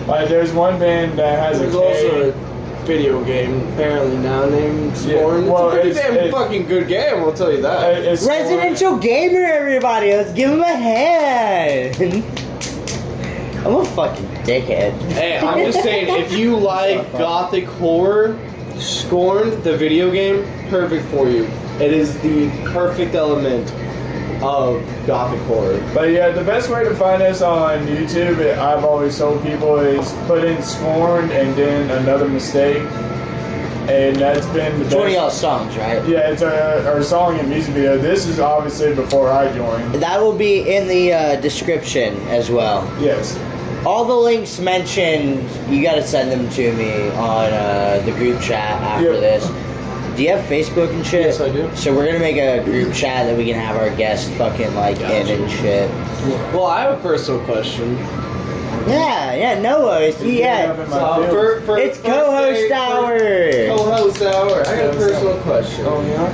Like, there's one band that has There's a also K. a video game apparently now named Scorned. Yeah, well, it's a pretty damn it's- fucking good game, I'll tell you that. It's Scorned. Residential gamer, everybody. Let's give him a hand. I'm a fucking dickhead. Hey, I'm just saying, if you like gothic horror, Scorned, the video game, perfect for you. It is the perfect element of gothic horror. But yeah, the best way to find us on YouTube, I've always told people, is put in Scorned and then another mistake, and that's been the It's one of best. y'all's songs, right? Yeah, it's our song and music video. This is obviously before I joined. That will be in the description as well. Yes. All the links mentioned, you gotta send them to me on the group chat after Yep. this. Do you have Facebook and shit? Yes, I do. So we're gonna make a group chat that we can have our guests fucking like in and shit. Well, I have a personal question. Yeah, Noah, yeah. It's co-host hour. Co-host hour. I got a personal question. Oh yeah.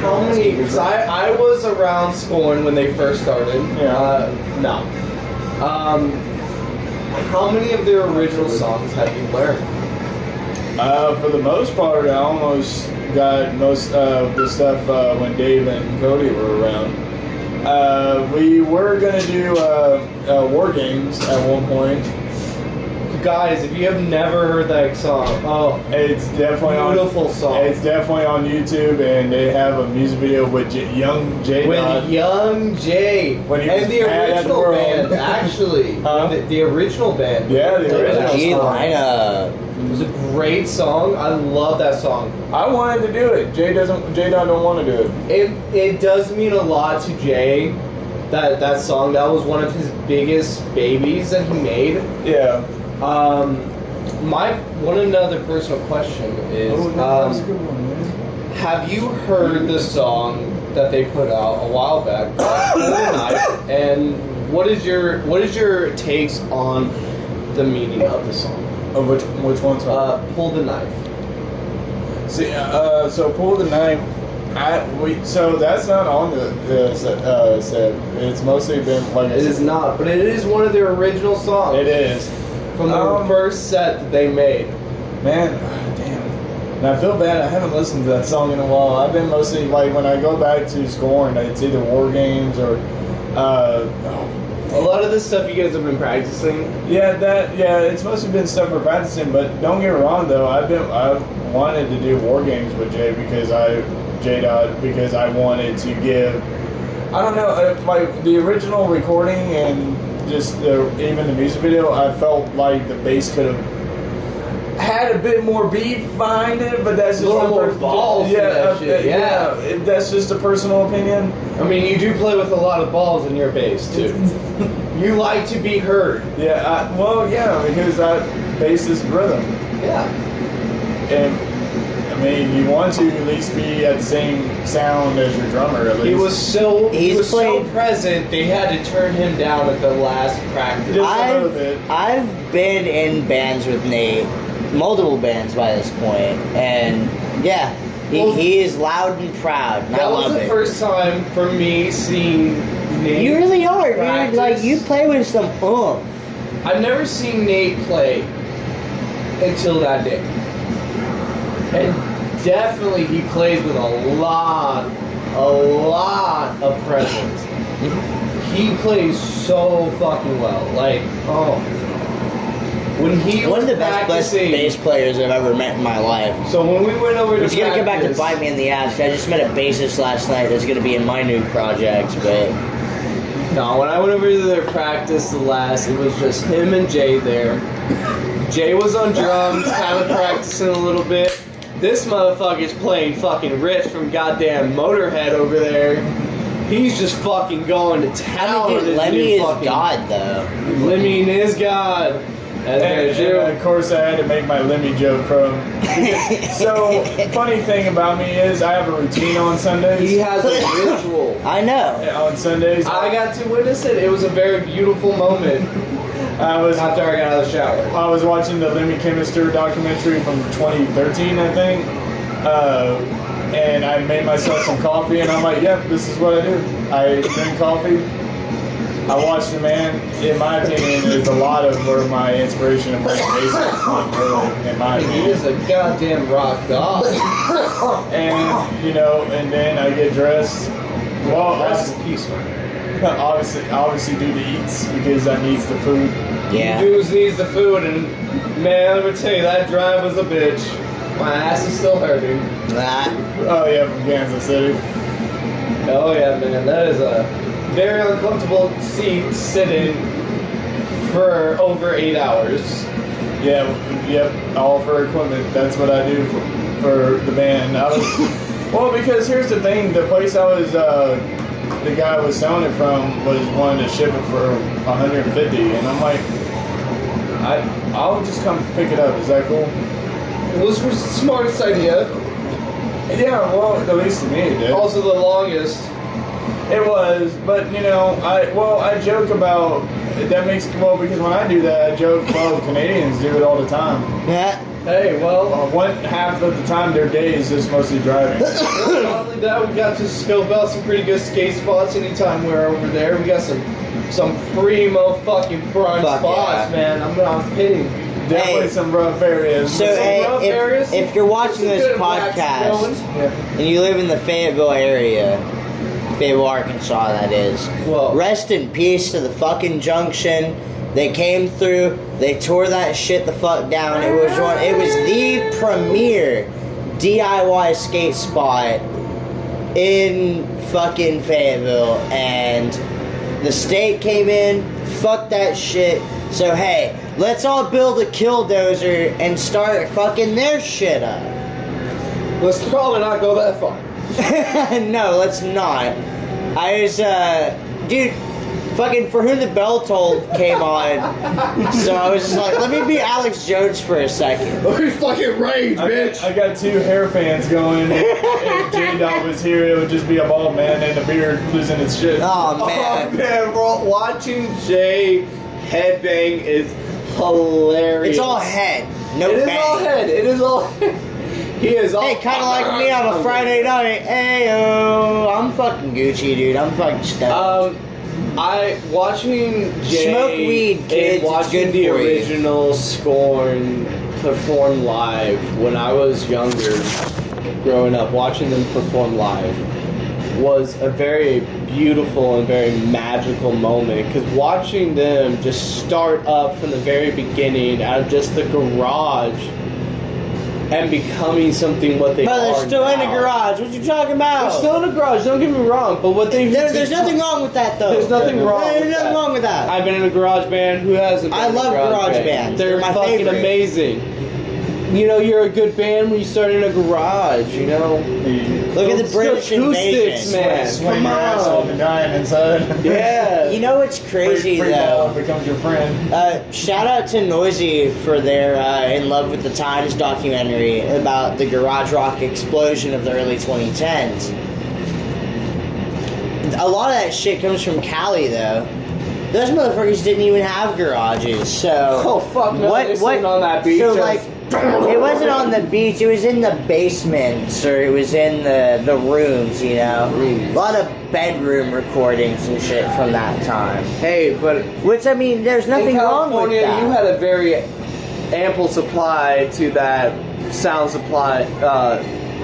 How many? Because I was around Scorn when they first started. Yeah. No. How many of their original songs have you learned? For the most part, I almost got most of the stuff when Dave and Cody were around. We were gonna do war games at one point. Guys, if you have never heard that song, oh, It's definitely beautiful song. It's definitely on YouTube, and they have a music video with young J. With Dot. Young Jay When he was and the mad at the original world. band, actually, Huh? the original band. Yeah, the original G song. lineup. It was a great song. I love that song. I wanted to do it. J. Dot don't want to do it. It does mean a lot to Jay. That song, that was one of his biggest babies that he made. Yeah. Another personal question is, a good one, man. have you heard the song that they put out a while back, Pull the Knife, and what is your takes on the meaning of the song? Of which one's Pull the Knife. See, so Pull the Knife. So that's not on the set. It's mostly been like It is not, but it is one of their original songs. It is. From the first set that they made. Man, damn. And I feel bad. I haven't listened to that song in a while. I've been mostly like when I go back to Scorn, it's either War Games or A lot of this stuff you guys have been practicing. Yeah, it's mostly been stuff we're practicing. But don't get me wrong, though. I've wanted to do war games with Jay because I wanted to give. I don't know, like the original recording and just even the music video. I felt like the bass could have had a bit more beef behind it, but that's just a little more balls. That's just a personal opinion. I mean, you do play with a lot of balls in your bass too. You like to be heard. Yeah, because bass is rhythm. Yeah. And I mean, you want to at least be at the same sound as your drummer. At least He was so present. They had to turn him down at the last practice. Just a little bit. I've been in bands with Nate, multiple bands by this point, and yeah, he is loud and proud. And That I was love the it. first time for me seeing Nate. You really are, dude. practice. Like you play with some oomph. I've never seen Nate play until that day. And definitely he plays with a lot of presence. He plays so fucking well. Like, when he One was of the best practicing, bass players I've ever met in my life. So when we went over to He's gonna come back to practice- bite me in the ass. I just met a bassist last night that's gonna be in my new project, but No, when I went over to their practice it was just him and Jay there. Jay was on drums, kind of practicing a little bit. This motherfucker's playing fucking riffs from goddamn Motorhead over there. He's just fucking going to town. I mean, on dude, his Lemmy new is fucking- God though. Lemmy is God. That's And of course, I had to make my Lemmy joke from. So, funny thing about me is I have a routine on Sundays. He has a ritual. I know. On Sundays, I got to witness it. It was a very beautiful moment after I got out of the shower. I was watching the Lemmy Chemister documentary from 2013, I think. And I made myself some coffee, and I'm like, yep, this is what I do. I drink coffee. I watch the man. In my opinion, there's a lot of where my inspiration and motivation comes from, really, in my He opinion. is a goddamn rock god. And, and then I get dressed. Well, That's the peace one. obviously do the eats because I needs the food. Yeah. Dudes needs the food, and man, let me tell you, that drive was a bitch. My ass is still hurting. Nah. Oh yeah, from Kansas City. Oh yeah, man, that is a very uncomfortable seat sitting for over 8 hours. Yeah, yep, all for equipment. That's what I do for the band. Well, because here's the thing: the place I was, the guy I was selling it from was wanting to ship it for $150, and I'm like, I'll just come pick it up. Is that cool? It was the smartest idea. Yeah, well, at least to me it did. Also the longest. It was, but I joke about because when I do that, I joke. Well, Canadians do it all the time. Yeah. Hey, well, One half of the time their day is just mostly driving. not only that, we got to scope out some pretty good skate spots anytime we're over there. We got some primo fucking prime Fuck spots, yeah. man. I'm kidding. Definitely Hey. some rough areas. So Some hey, rough areas. if you're watching Some this good waxing podcast going. Yeah. and you live in the Fayetteville area, Fayetteville, Arkansas, that is. Well, Rest in peace to the fucking junction. They came through. They tore that shit the fuck down. It was the premier DIY skate spot in fucking Fayetteville, and the state came in. Fuck that shit. So hey, let's all build a killdozer and start fucking their shit up. let's probably not go that far. No, let's not. I was, dude, fucking For Whom the Bell Tolled came on, so I was just like, let me be Alex Jones for a second. Let me fucking rage, bitch. I got two hair fans going. If J-Dog was here, it would just be a bald man and a beard losing its shit. Oh, Oh man. man, bro, watching Jay headbang is hilarious. It's all head, no It is bang. all head. It is all head. He is all. Hey, kind of like me on a Friday night. Hey, I'm fucking Gucci, dude. I'm fucking stoned. Watching Jay Smoke weed, kids. and It's watching good the for you. original Scorned perform live when I was younger, growing up, watching them perform live. was a very beautiful and very magical moment, because watching them just start up from the very beginning out of just the garage and becoming something what they But are they're still in the now. garage. What you talking about? They're still in the garage, don't get me wrong, but what they There's nothing wrong with that, though. There's nothing wrong There's with nothing that. wrong with that. I've been in a garage band. Who hasn't been I in a love garage bands. They're They're my fucking favorite. amazing. You know, you're a good band when you start in a garage, you know? Look at the British acoustics, invasion. man. Swing Come your ass off on. and dying inside. Yeah. You know what's crazy, Free though? ball becomes your friend. Shout out to Noisy for their In Love with the Times documentary about the garage rock explosion of the early 2010s. A lot of that shit comes from Cali, though. Those motherfuckers didn't even have garages, so... Oh, fuck no. They're sitting on that beach. So, just- like, it wasn't on the beach, it was in the basements, or it was in the rooms, you know? A lot of bedroom recordings and shit from that time. Hey, but Which, I mean, there's nothing in wrong with California, that. you had a very ample supply to that sound supply.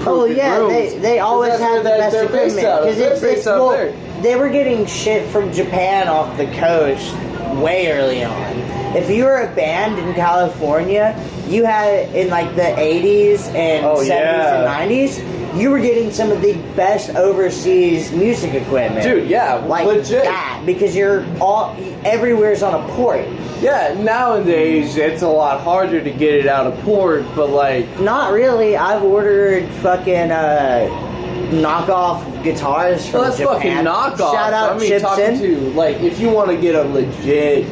Oh yeah, rooms. they always 'Cause that's had the where best they're based equipment out of. They're it's based out well, there. they were getting shit from Japan off the coast way early on. If you were a band in California, you had in like the 80s and Oh, 70s yeah. and 90s, you were getting some of the best overseas music equipment. Dude, yeah, like legit. that because you're all everywhere's on a port. Yeah, nowadays it's a lot harder to get it out of port, but like, Not really. I've ordered fucking knockoff guitars from well, that's Japan. fucking knockoff. Shout out I mean, talking Chipson. to like, if you want to get a legit,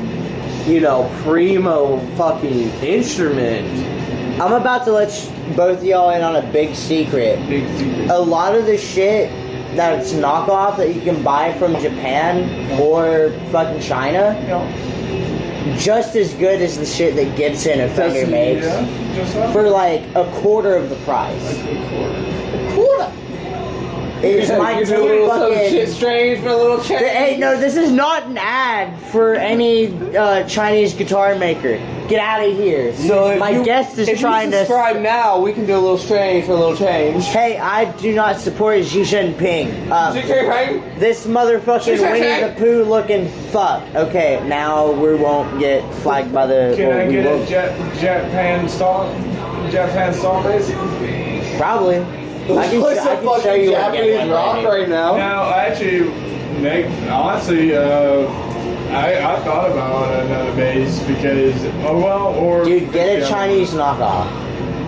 you know, primo fucking instrument. I'm about to let both of y'all in on a big secret. Big secret. A lot of the shit that's knockoff that you can buy from Japan or fucking China, just as good as the shit that Gibson or Fender makes Yeah, just that. for like a quarter of the price. Quarter. It's my You do a dude little some fucking. shit strange for a little change. Hey, no, this is not an ad for any Chinese guitar maker. Get out of here. So if my you, guest is if trying you subscribe now, we can do a little strange for a little change. Hey, I do not support Xi Jinping. This motherfucking Winnie the Pooh looking fuck. Okay, now we won't get flagged by the. Can well, I we get will- a Japan stall base? Probably. I can, What's I a can show fucking you where to get Japanese one rock later. right now? Now, actually, honestly, I thought about another base because, or Dude, get a Chinese knockoff.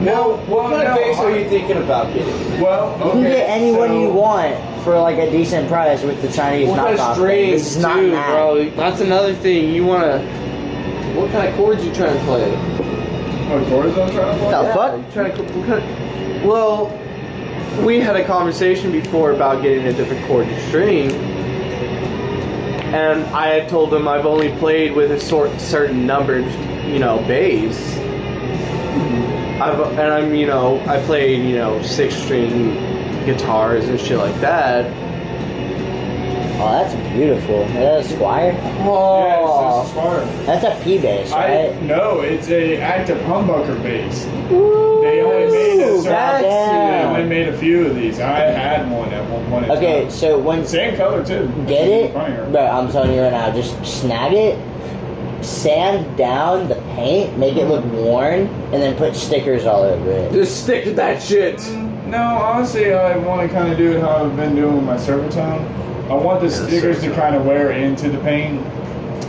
No, What kind of bass are you thinking about getting? Well, okay, You can get anyone so- you want for like a decent price with the Chinese What kind knockoff. of thing. strings, This is not too, mad. bro? That's another thing. You wanna? What kind of chords you trying to play? What chords I'm trying to play? The fuck? You trying to? What kind of, well, we had a conversation before about getting a different chord and string, and I had told him I've only played with a certain numbered, you know, bass. I played, 6-string guitars and shit like that. Oh, that's beautiful. Is that a Squire? Oh, Yeah, it's just fire. That's a P bass, right? No, it's a active humbucker bass. They only made a certain, that's- they only made a few of these. I had one at one point in Okay, time. so when Same color too. get it, Funnier. bro, I'm telling you right now, just snag it, sand down the paint, make it look worn, and then put stickers all over it. just stick to that shit. No, honestly, I want to kind of do it how I've been doing with my Servotone. I want the stickers to kind of wear into the paint.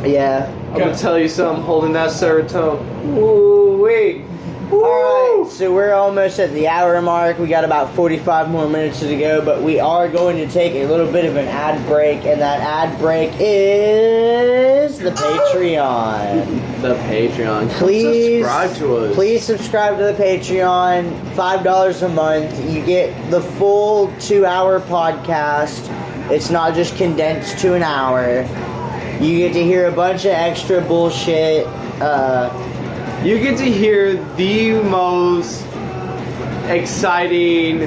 Yeah. I'm gonna tell you something. Holding that serotonin. Ooh wait. Alright, so we're almost at the hour mark. We got about 45 more minutes to go, but we are going to take a little bit of an ad break, and that ad break is the Patreon. The Patreon. Come Please subscribe to us. Please subscribe to the Patreon. $5 a month. You get the full 2-hour podcast. It's not just condensed to an hour. You get to hear a bunch of extra bullshit. You get to hear the most exciting,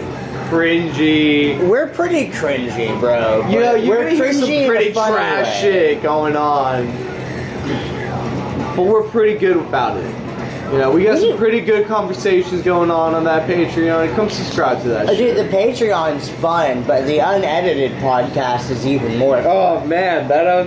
cringy. We're pretty cringy, bro. You know, you're we're gonna hear some cringy in a pretty funny trash way. shit going on. But we're pretty good about it. You know, we got some pretty good conversations going on that Patreon. Come subscribe to that shit. Dude, the Patreon's fun, but the unedited podcast is even more fun. Oh man, that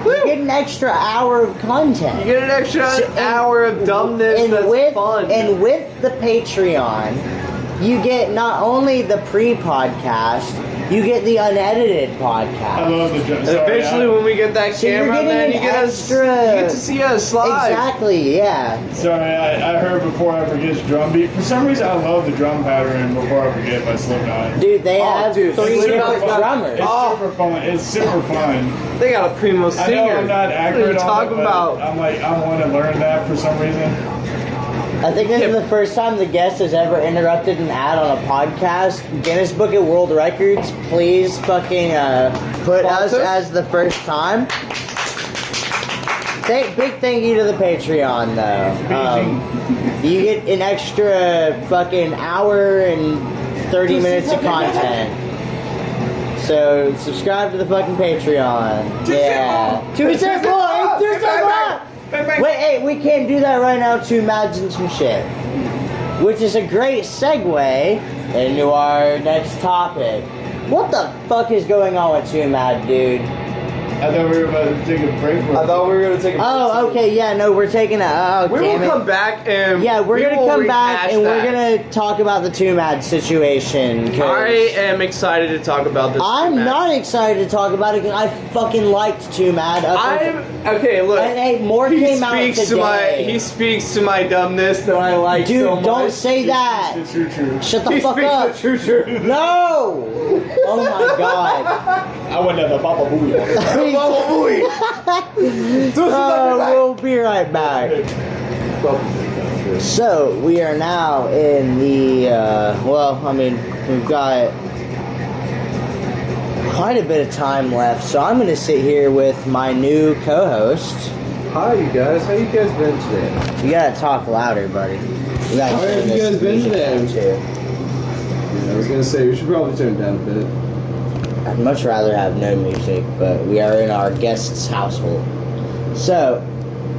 You get an extra hour of content. you get an extra hour of dumbness that's fun. And with the Patreon, you get not only the pre-podcast, you get the unedited I podcast. love the jump. And eventually, when we get that So you're camera, getting man, an you get extra- you get to see us live. Exactly, yeah. Sorry, I heard Before I Forget's drum beat. For some reason, I love the drum pattern Before I Forget by Slipknot. Dude, they have dude, three It's super different fun. drummers. It's super fun. It's super fun. They got a primo singer. I know I'm not What are accurate you on talking it, but about? I want to learn that for some reason. I think this is the first time the guest has ever interrupted an ad on a podcast. Guinness Book of World Records, please fucking put us Sponsor? as the first time. Big thank you to the Patreon, though. You get an extra fucking hour and 30 minutes of content. So subscribe to the fucking Patreon. Yeah. 2 cents more! 2 cents more! Wait, hey, we can't do that right now to imagine some shit. Which is a great segue into our next topic. What the fuck is going on with Too Mad, dude? I thought we were about to take a break. I thought we were gonna take a break. Oh, okay, yeah, no, we're taking a. Oh, We will damn it. come back and Yeah, we're we gonna will come back rehash and we're that. gonna talk about the Too Mad situation. 'Cause I am excited to talk about this. I'm match. not excited to talk about it because I fucking liked Too Mad. Okay. Look, And, hey, more he came out speaks today. he speaks to my dumbness that I like Dude, so much. don't say that. It's true. Shut the He fuck speaks up. the true truth. No! Oh my god. I went to the Baba Booey. We'll be right back. So, we are now in the, we've got quite a bit of time left, so I'm going to sit here with my new co-host. Hi, you guys. How you guys been today? You gotta talk louder, buddy. You gotta How turn have you this guys been music today? down, too. I was gonna say we should probably turn it down a bit. I'd much rather have no music, but we are in our guest's household. So,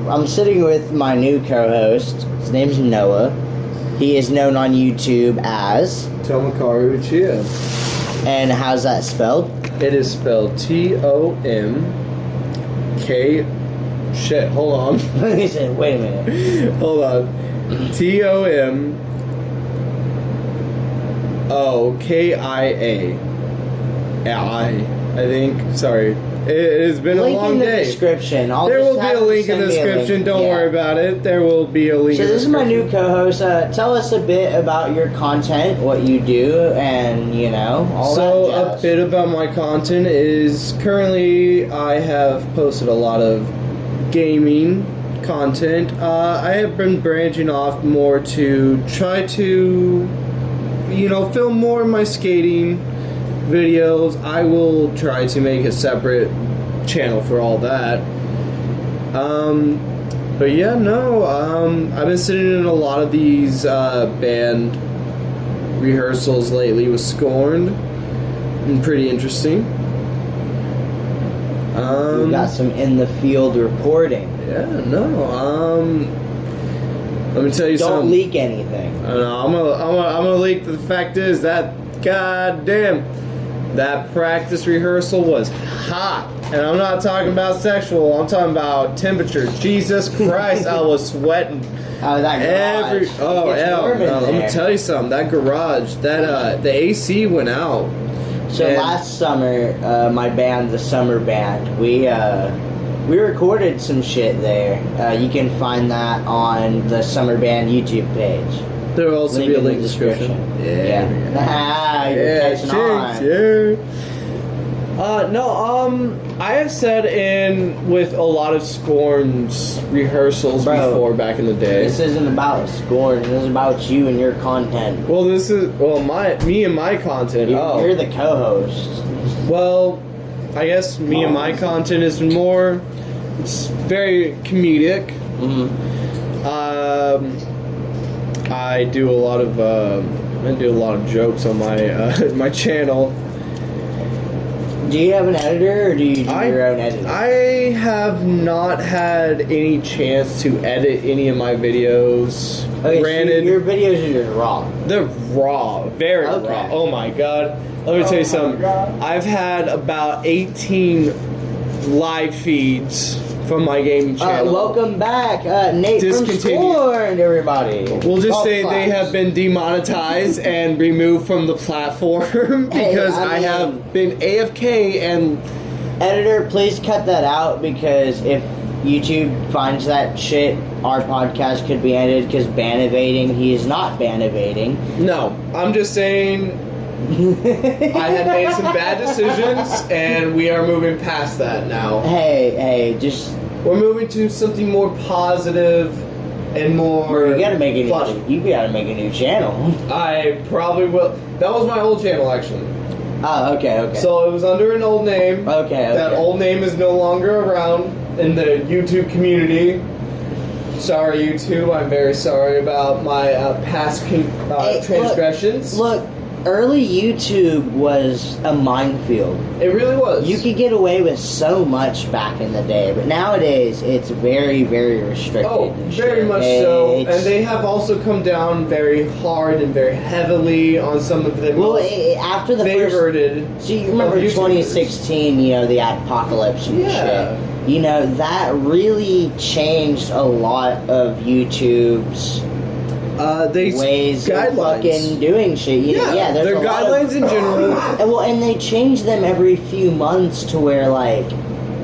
I'm sitting with my new co-host. His name's Noah. He is known on YouTube as... Tomakaru Uchiha. And how's that spelled? It is spelled T-O-M-K... Shit, hold on. He said, wait a minute. Hold on. T-O-M-O-K-I-A. I think. Sorry. It has been a Link long in the day. description. There will be a link in the send me a description. link. Don't Yeah. worry about it. There will be a link So in the this is my description. new co-host. Tell us a bit about your content, what you do, and all So that a jazz. bit about my content is currently I have posted a lot of gaming content. I have been branching off more to try to, film more of my skating videos. I will try to make a separate channel for all that. But yeah, no, I've been sitting in a lot of these band rehearsals lately with Scorned. Been pretty interesting. We've got some in the field reporting. Yeah, no. Let me tell you Don't something. leak anything. I'm gonna leak. The fact is that goddamn that practice rehearsal was hot, and I'm not talking about sexual. I'm talking about temperature. Jesus Christ, I was sweating. Oh, that garage. It gets hell warm in no, let me tell you something. That garage, the AC went out. So And- last summer, my band, the Summer Band, we recorded some shit there. You can find that on the Summer Band YouTube page. There will also be a in the link in the description. Yeah. Ah, you're catching on. Yeah. I have said in with a lot of Scorn's rehearsals Bro, before back in the day. This isn't about Scorned. This is about you and your content. Me and my content. You're the co-host. Well, I guess me and my content is more. It's very comedic. Mhm. I do a lot of jokes on my my channel. Do you have an editor, or do you do your own editing? I have not had any chance to edit any of my videos. Okay, Granted, so your videos are just raw. they're raw, very Okay. raw. Oh my god. Let me tell you something. God. I've had about 18 live feeds from my gaming channel. Welcome back, Nate from Discontinued. Scorned, everybody. We'll just Oh, say they fuck. have been demonetized and removed from the platform because I I mean- have been AFK and Editor, please cut that out, because if YouTube finds that shit, our podcast could be ended because ban evading. He is not ban evading. no, I'm just saying I had made some bad decisions and we are moving past that now. Hey, just We're moving to something more positive and more you gotta make fun. you gotta make a new channel. I probably will. That was my old channel actually. Oh, okay. So it was under an old name. Okay. That old name is no longer around in the YouTube community. Sorry, YouTube. I'm very sorry about my past Hey, transgressions. Look, early YouTube was a minefield. It really was. You could get away with so much back in the day, but nowadays it's very, very restricted. Oh, and very shit. much so. It's- And they have also come down very hard and very heavily on some of the well, most after the first. favorited. So you remember of YouTubers. 2016? You know, the apocalypse and Yeah. shit. You know, that really changed a lot of YouTube's They ways guidelines. of fucking doing shit. Yeah, there's their a lot guidelines in general. and they change them every few months to where, like,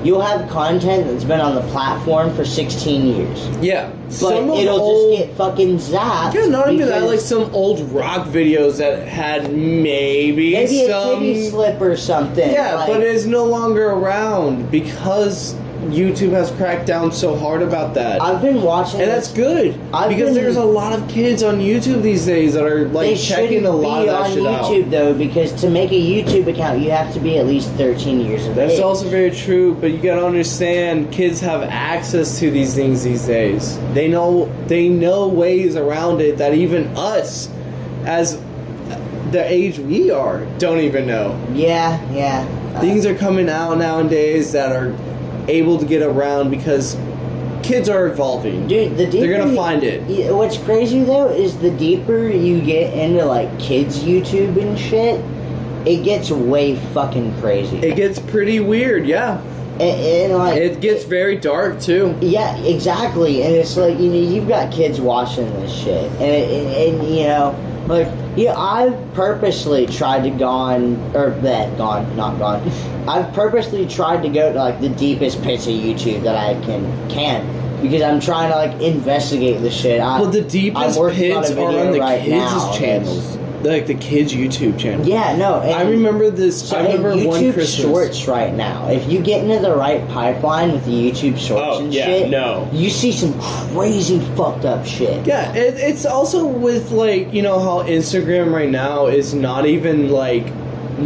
you'll have content that's been on the platform for 16 years. Yeah, But some of it'll old, just get fucking zapped. yeah, not even that. because Like some old rock videos that had maybe a some. titty slip or something. Yeah, like, but it's no longer around because YouTube has cracked down so hard about that. I've been watching, And that's good I've because been- there's a lot of kids on YouTube these days that are they like shouldn't checking a lot be of that on shit YouTube out. though, because to make a YouTube account, you have to be at least 13 years of That's age. also very true, but you gotta understand, kids have access to these things these days. They know ways around it that even us, as the age we are, don't even know. Yeah. Things are coming out nowadays that are able to get around because kids are evolving. Dude, the deeper They're gonna find it. Yeah, what's crazy though is the deeper you get into like kids YouTube and shit, it gets way fucking crazy. It gets pretty weird, yeah. And like It gets very dark too. yeah, exactly. And it's like, you know, you've got kids watching this shit, and you know, like, yeah, I've purposely tried to I've purposely tried to go to like the deepest pits of YouTube that I can because I'm trying to like investigate the shit. Well, the deepest I'm working on a pits are video on the right kids' now channels. Like the kids' YouTube channel. Yeah, no. And I remember this. So I remember and one YouTube Christmas. Shorts right now. If you get into the right pipeline with the YouTube Shorts and shit, you see some crazy fucked up shit. Yeah, it's also with like, you know how Instagram right now is not even like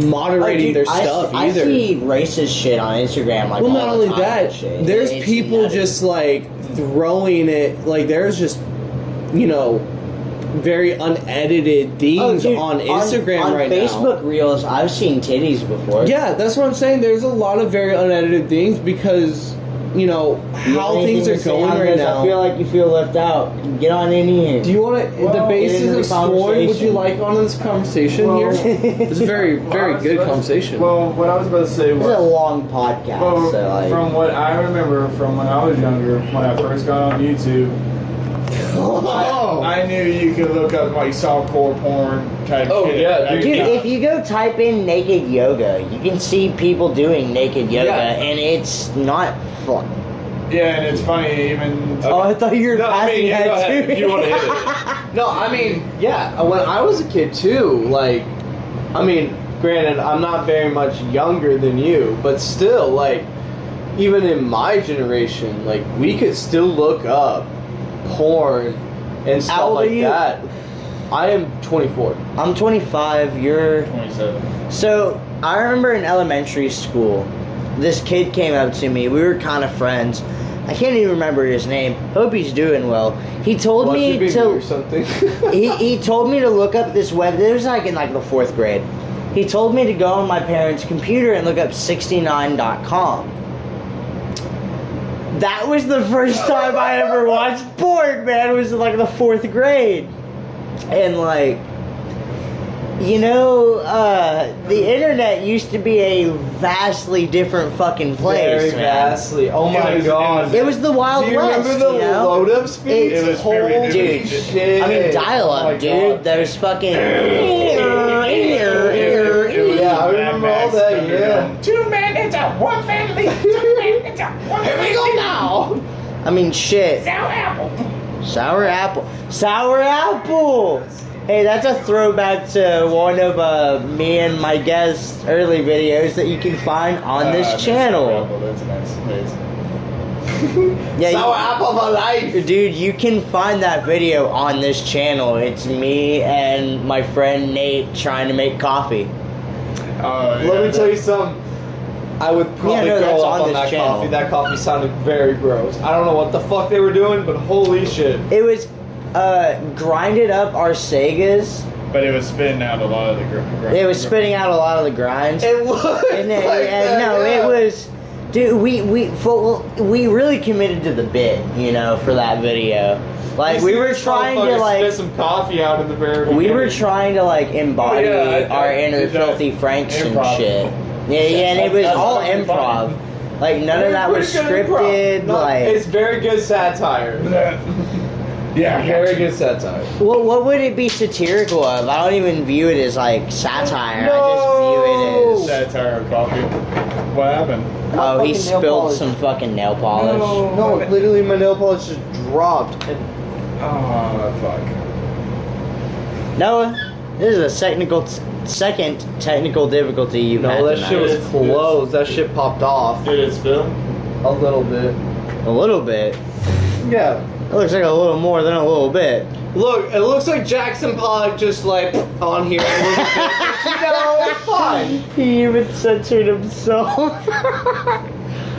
moderating Dude, their stuff either. I see racist shit on Instagram. Like, Well, all not the only time that, and shit. there's It's people nutty. just like throwing it. Like there's just, you know, very unedited things Dude, on Instagram on right Facebook Reels, I've seen titties before. now. Yeah, that's what I'm saying. There's a lot of very unedited things because, you know, You how have things anything are to say going on right this? now. I feel like you feel left out. Get on in here. Do you want to, the get into basis the of Scorned, would you conversation. like on this conversation Well, here? It's a very, very good conversation. Well, what I was about to say This is a was, long podcast, so like. from what I remember from when I was younger, when I first got on YouTube, I knew you could look up like softcore porn type Oh, shit. yeah, Like, Dude, if you go type in naked yoga, you can see people doing naked yoga, Yeah. and it's not fun. yeah, and it's funny even. Oh, I thought you were No, I passing mean, that go ahead, to if you me. wanna hit No, I mean, yeah, when I was a kid too, like, I mean, granted, I'm not very much younger than you, but still, like, even in my generation, like, we could still look up porn and How stuff old like are you? that. I am 24. I'm 25, you're... 27. So, I remember in elementary school, this kid came up to me. We were kind of friends. I can't even remember his name. Hope he's doing well. He told Watch your me baby to... or something. he told me to look up this web... It was like in like the 4th grade. He told me to go on my parents' computer and look up 69.com. That was the first time I ever watched porn, man. It was in like the 4th grade. And like, you know, the internet used to be a vastly different fucking place, Very man. vastly. Oh my god. It was the Wild Do you West, remember the you know? load up speed? It was very Dude, different. Shit. I mean, dial-up, Oh my dude. God. There's fucking... Yeah, I remember all that, yeah. 2 men, it's a 1 man lead. 2 men, it's a 1 man Here we go now! I mean, shit. Sour apple. Sour apple. Sour apple! Hey, that's a throwback to one of me and my guests' early videos that you can find on this channel. That's a nice place. Yeah, Sour apple for life! dude, you can find that video on this channel. It's me and my friend Nate trying to make coffee. Let me tell you something. I would probably no, that's throw on up on this that channel. coffee. That coffee sounded very gross. I don't know what the fuck they were doing, but holy shit. It was grinded up our Segas. But it was spitting out a lot of the It was spitting out a lot of the grinds. It was And like that, no, yeah. it was, dude. We really committed to the bit, you know, for that video. Like we were trying to spit some coffee out in the very we were beginning. trying to like embody Oh, yeah, our I inner did that. filthy Franks and Improv. shit. Yeah, and it was That's all fucking improv. fun. Like none of that was Pretty good improv. scripted. No, Like, it's very good satire. Yeah, Very good satire. what would it be satirical of? I don't even view it as like satire. No. I just view it as. Satire of coffee. What happened? Oh, he fucking nail spilled polish. some fucking nail polish. No, literally my nail polish just dropped. And Oh, fuck. Noah, this is a second technical difficulty you've had no, that tonight. shit was It's- closed. That shit popped off Did it spill? a little bit. A little bit. Yeah. It looks like a little more than a little bit. Look, it looks like Jackson Pollock just like on here a little bit. But, you know, it's fine. He even censored himself.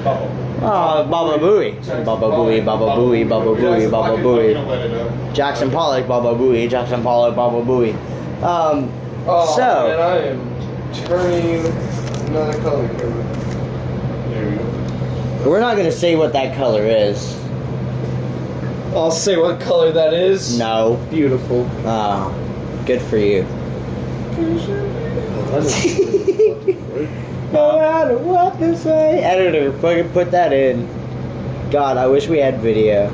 Oh. Oh, Baba Booey. Baba Booey, Baba Booey, Baba Booey, Baba Booey. Let it up. Jackson Pollock, Baba Booey, Jackson Pollock, Baba Booey. Oh, So- man, I am turning another color here. There we go. We're not gonna say what that color is. I'll say what color that is. No. Beautiful. Oh, good for you. No matter what they say. Editor, fucking put that in. God, I wish we had video.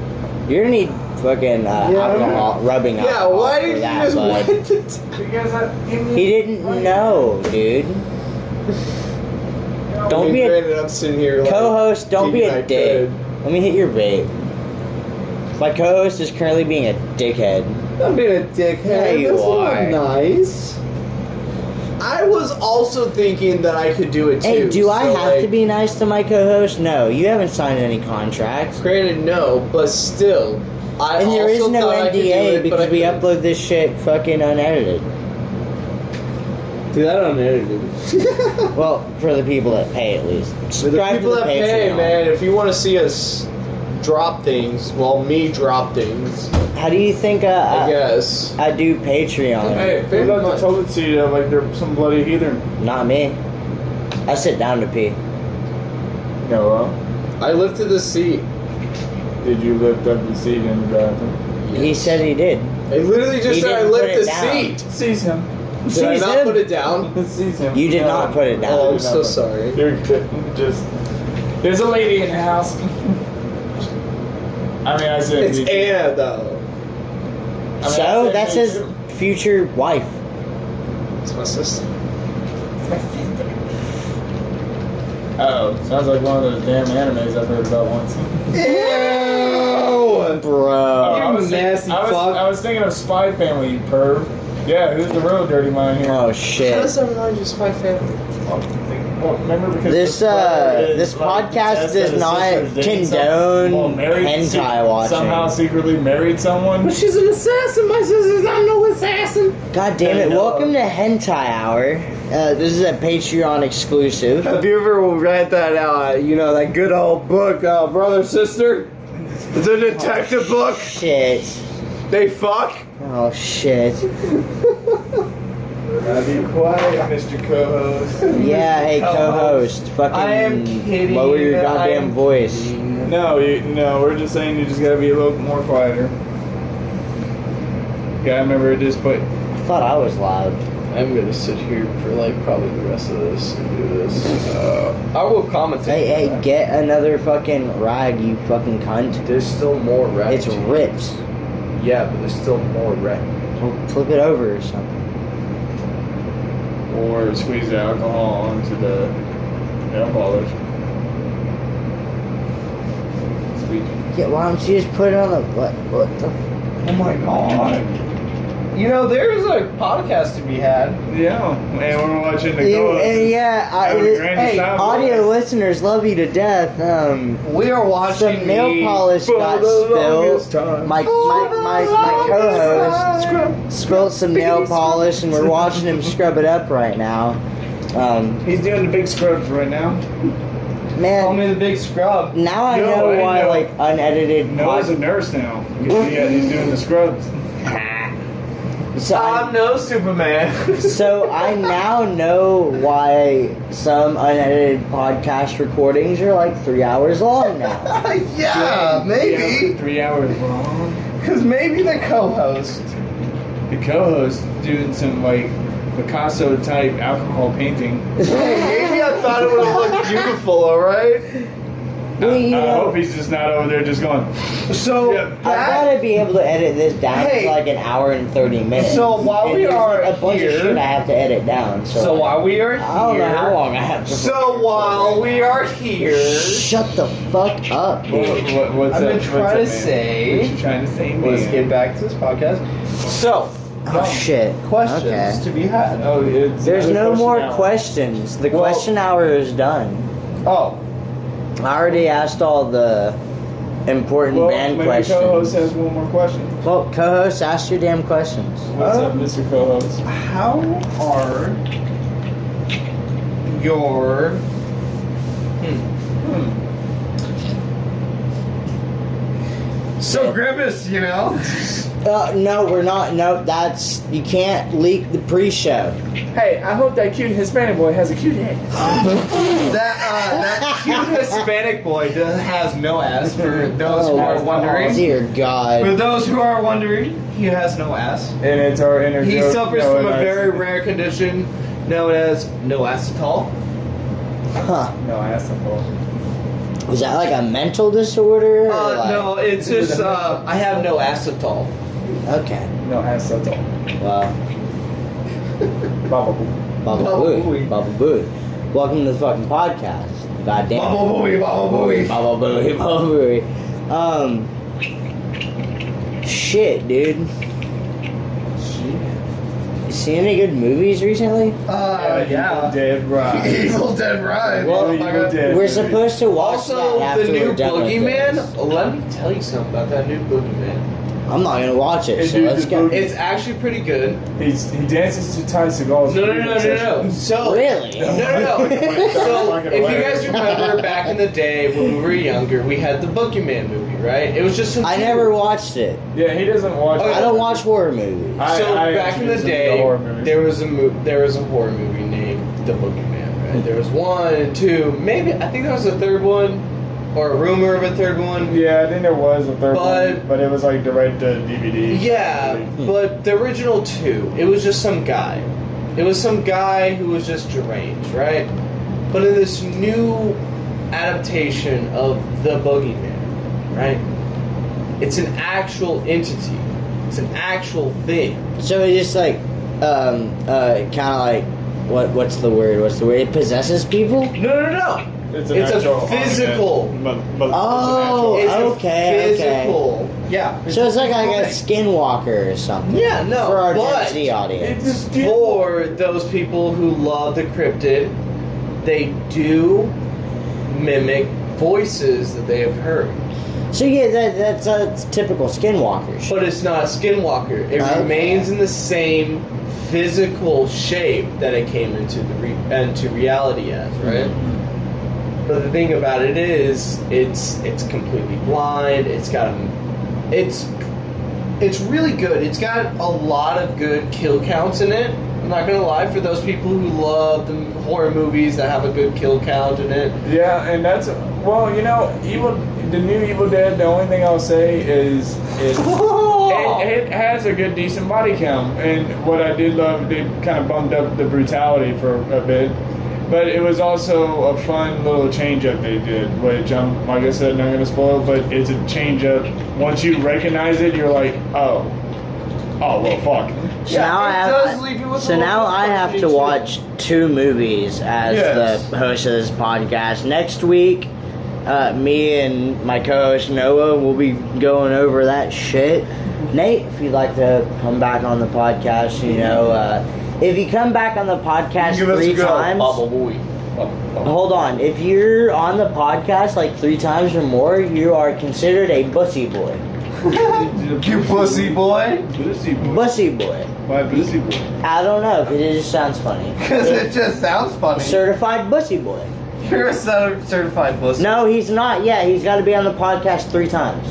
You're gonna need fucking alcohol, rubbing Yeah, alcohol why for did you that, just bud. went to Because He didn't know, dude. Don't be a Granted, I'm sitting here like, co-host. Don't be thinking a I dick. could. Let me hit your vape. My co-host is currently being a dickhead. I'm being a dickhead. Yeah, you That's are. not nice. I was also thinking that I could do it too. Hey, do I so, have like, to be nice to my co-host? No, you haven't signed any contracts. Granted, no, but still. I And there is also no thought I could do NDA it, but because I we couldn't. upload this shit fucking unedited. Do that unedited. Well, for the people that pay at least. For the Subscribe people to the that pay, Patreon. man, if you want to see us drop things, well, me drop things, How do you think I I guess. do Patreon? Hey, Very what about much. the toilet seat like they're some bloody heathen? Not me. I sit down to pee. No, I lifted the seat. Did you lift up the seat in the bathroom? He said he did. I literally just He said I didn't put lift it the down. seat. Sees him. Did I Sees not him. put it down? Sees him. You did not put it down. Oh, I'm so sorry. You're good. Just. there's a lady in the house. I mean, I said. It's Anna, though. I mean, So I said that's me his too. future wife. It's my sister. Uh-oh. Sounds like one of those damn animes I've heard about once. Ew! Bro. I was nasty I was, fuck. I was thinking of Spy Family, you perv. Yeah, who's the real dirty mind here? Oh How shit. does that remind you of Spy Family? Well, remember because This brother is, this like, podcast obsessed does that his not sister's dating condone hentai watching. Somehow secretly married someone. But she's an assassin. My sister's not no assassin. God damn it! Welcome to Hentai Hour. This is a Patreon exclusive. Have you ever read that, that good old book, Brother Sister? It's a detective book. Shit. They fuck. Oh shit. Gotta be quiet, Mr. Co-host. Yeah, hey co-host, fucking I am kidding. lower your I goddamn am voice. kidding. No, we're just saying you just gotta be a little more quieter. Yeah, I remember this, but I thought I was loud. I'm gonna sit here for like probably the rest of this and do this. I will commentate. Hey, get another fucking rag, you fucking cunt. There's still more red. It's ripped. Yeah, but there's still more red. Well, flip it over or something. or squeeze the alcohol onto the nail polish. Squeeze. Yeah, why don't you just put it on the what the? Oh my god. You know, there's a podcast to be had. Yeah, and we're watching the Yeah, ghost. hey, audio listeners love you to death. We are watching Some nail the- polish for got the longest spilled. time. My co-host spilled some nail polish, and we're watching him scrub it up right now. He's doing the big scrubs right now. Call me Man, the big scrub. now I Yo, know I why know. like unedited. Noah's a nurse now. He's doing the scrubs. So I'm no Superman. So I now know why some unedited podcast recordings are like 3 hours long now. Yeah, maybe. 3 hours long. Because maybe the co-host. The co-host doing some like Picasso type alcohol painting. Hey, maybe I thought it would have looked beautiful, alright? Well, you I know, hope he's just not over there just going. So, Yeah. I gotta be able to edit this down Hey. to like an hour and 30 minutes. So while And we there's, are like, a bunch of here- shit I have to edit down. So like, while we are I don't know how here. long I have to. So while we are here. Shut the fuck up, dude. What's I've up? been What's trying up, to man? say- What you trying to say, man? Let's get back to this podcast. So, Oh shit. questions Okay. to be had. Oh, it's There's another no more hour. questions. The Well- question hour is done. Oh, I already asked all the important Well, band maybe co-host questions. has one more question. Well, co-host, ask your damn questions. What's up, Mr. Co-host? how are your So Grimace, you know? No, we're not. No, that's you can't leak the pre-show. Hey, I hope that cute Hispanic boy has a cute head. that cute Hispanic boy has no ass for those who are wondering. Dear For God. those who are wondering, he has no ass. And it's our inner He joke. suffers No, from a nice. very rare condition known as no ass at all. Huh. No, I asked him for. Is that like a mental disorder? or like- No, it's just I have no ass at all. Okay. No, ask at all. Well, Baba. Baba Baba Booey. Booey. Baba Booey. Welcome to the fucking podcast. Goddamn. Baba booey, baba booey. Baba Booey. Baba Booey. Shit, dude. You seen any good movies recently? Yeah. Dead right. Evil Dead Rise. Well, motherfucker. Evil Dead. We're supposed to watch Also, that after the new we're done with Boogeyman. this. Let me tell you something about that new Boogeyman. I'm not gonna watch it, Hey, so dude, let's the go. Boogie- It's actually pretty good. He dances to Ty Seagal's. No. So Really? No. So if you guys remember back in the day when we were younger, we had the Boogeyman movie, right? It was just some I dude- never watched it. Yeah, he doesn't watch. I don't watch horror movies. So I back in the introduced him to day, horror movies. there was a horror movie named The Boogeyman. Right? There was 1, 2, maybe I think there was a third one, or a rumor of a third one. Yeah, I think there was a third But- one, but it was like direct to DVD. Yeah, but the original 2, it was just some guy. It was some guy who was just deranged, right? But in this new adaptation of The Boogeyman, right? It's an actual entity. It's an actual thing. So it just like, kind of like, what's the word? It possesses people. No. It's It's a physical. Oh, It's okay, a physical. Yeah. So it's like a skinwalker or something. Yeah, no. For our but Gen Z audience. for those people who love the cryptid, they do mimic voices that they have heard. So yeah, that's typical skinwalkers. But it's not a skinwalker. It Okay. remains in the same physical shape that it came into into reality as, right? But the thing about it is, it's completely blind. It's really good. It's got a lot of good kill counts in it. not gonna lie, for those people who love the horror movies that have a good kill count in it. Yeah, and that's well, you know, the new Evil Dead. The only thing I'll say is it has a good, decent body count. And what I did love, they kind of bumped up the brutality for a bit. But it was also a fun little change up they did, which I'm, like I said, not going to spoil, but it's a change up. Once you recognize it, you're like, oh, well, fuck. So now I have to watch 2 movies as the host of this podcast. Next week, me and my co-host Noah will be going over that shit. Nate, if you'd like to come back on the podcast, you know, if you come back on the podcast 3 times, hold on. If you're on the podcast like 3 times or more, you are considered a bussy boy. You pussy boy. Pussy boy. Bussy boy. Why pussy boy? I don't know. It just sounds funny. Because it just sounds funny. Certified bussy boy. You're a certified pussy. No, he's not yet. He's got to be on the podcast 3 times.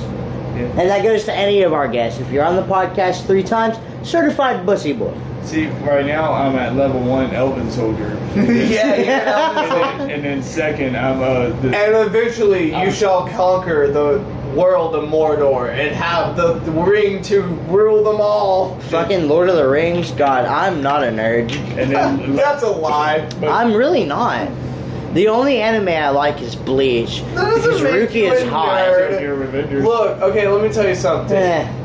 Yeah. And that goes to any of our guests. If you're on the podcast 3 times, certified bussy boy. See, right now I'm at level 1 Elven Soldier. And then second, I'm And eventually you shall conquer the world of Mordor and have the ring to rule them all. Fucking Lord of the Rings. God, I'm not a nerd. And then That's a lie. I'm really not. The only anime I like is Bleach. That doesn't Because make Ruki you is a hot. nerd. Your Avengers. Look, okay, let me tell you something. Eh.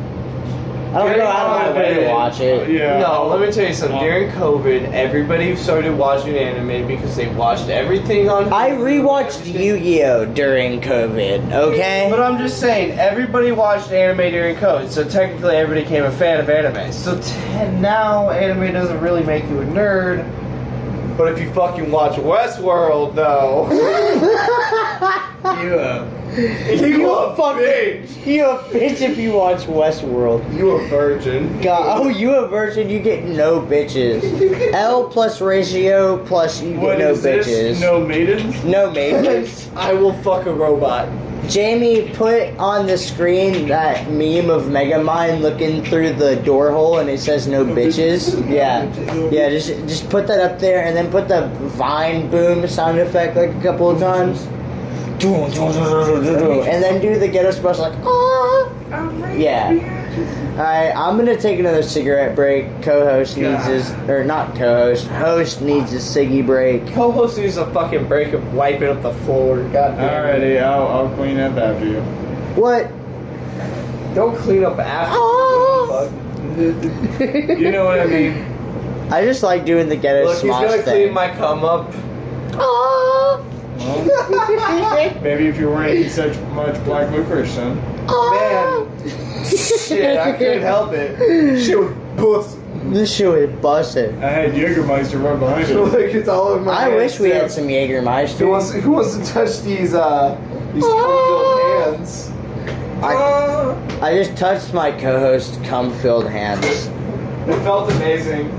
I don't know how to watch it. Yeah. No, let me tell you something. During COVID, everybody started watching anime because they watched everything on. I rewatched Yu-Gi-Oh! During COVID, okay? But I'm just saying, everybody watched anime during COVID, so technically everybody became a fan of anime. So now anime doesn't really make you a nerd. But if you fucking watch Westworld, though, you a bitch. You a bitch if you watch Westworld. You a virgin. God, oh, you a virgin, you get no bitches. L plus ratio plus you get What no is bitches. this? No maidens? No maidens. I will fuck a robot. Jamie, put on the screen that meme of Megamind looking through the door hole and it says no bitches. Yeah. Yeah, just put that up there and then put the Vine boom sound effect like a couple of times. And then do the ghetto special like, ah. Yeah. Alright, I'm gonna take another cigarette break. Host needs his host needs a ciggy break. Co-host needs a fucking break of wiping up the floor. God damn it. Alrighty, I'll clean up after you. What? Don't clean up after. Oh. You know what I mean? I just like doing the ghetto Look, he's smosh gonna thing. clean my cum up. Oh. Maybe if you're wearing such much black licorice, son. Man. Shit, I couldn't help it. Shit was pussy. This shit was busted. I had Jägermeister right behind it. Like it's all over my I hands. wish we had some Jägermeister. Who wants to touch these cum-filled hands? I just touched my co-host cum-filled hands. It felt amazing.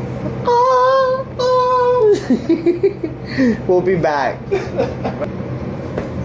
We'll be back.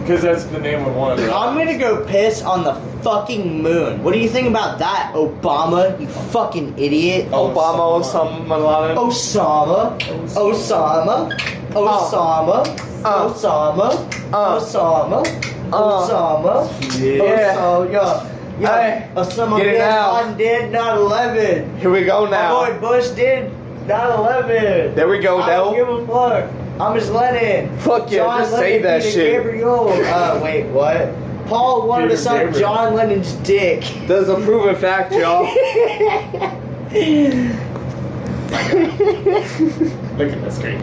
Because that's the name of one of them. I'm gonna go piss on the fucking moon. What do you think about that, Obama? You fucking idiot. Obama Osama bin Laden. Osama. Osama. Osama. Osama. Osama. Osama. Yeah. Osama. Hey, Osama get it bin now. Laden did 9/11. Here we go now. My boy Bush did 9/11. There we go, I Del. don't give a fuck. I'm just Lennon. Fuck yeah, John just say Lennon that beat shit. Gabriel. Wait, what? Paul wanted to Peter suck Gabriel. John Lennon's dick. That's a proven fact, y'all. Look at that screen.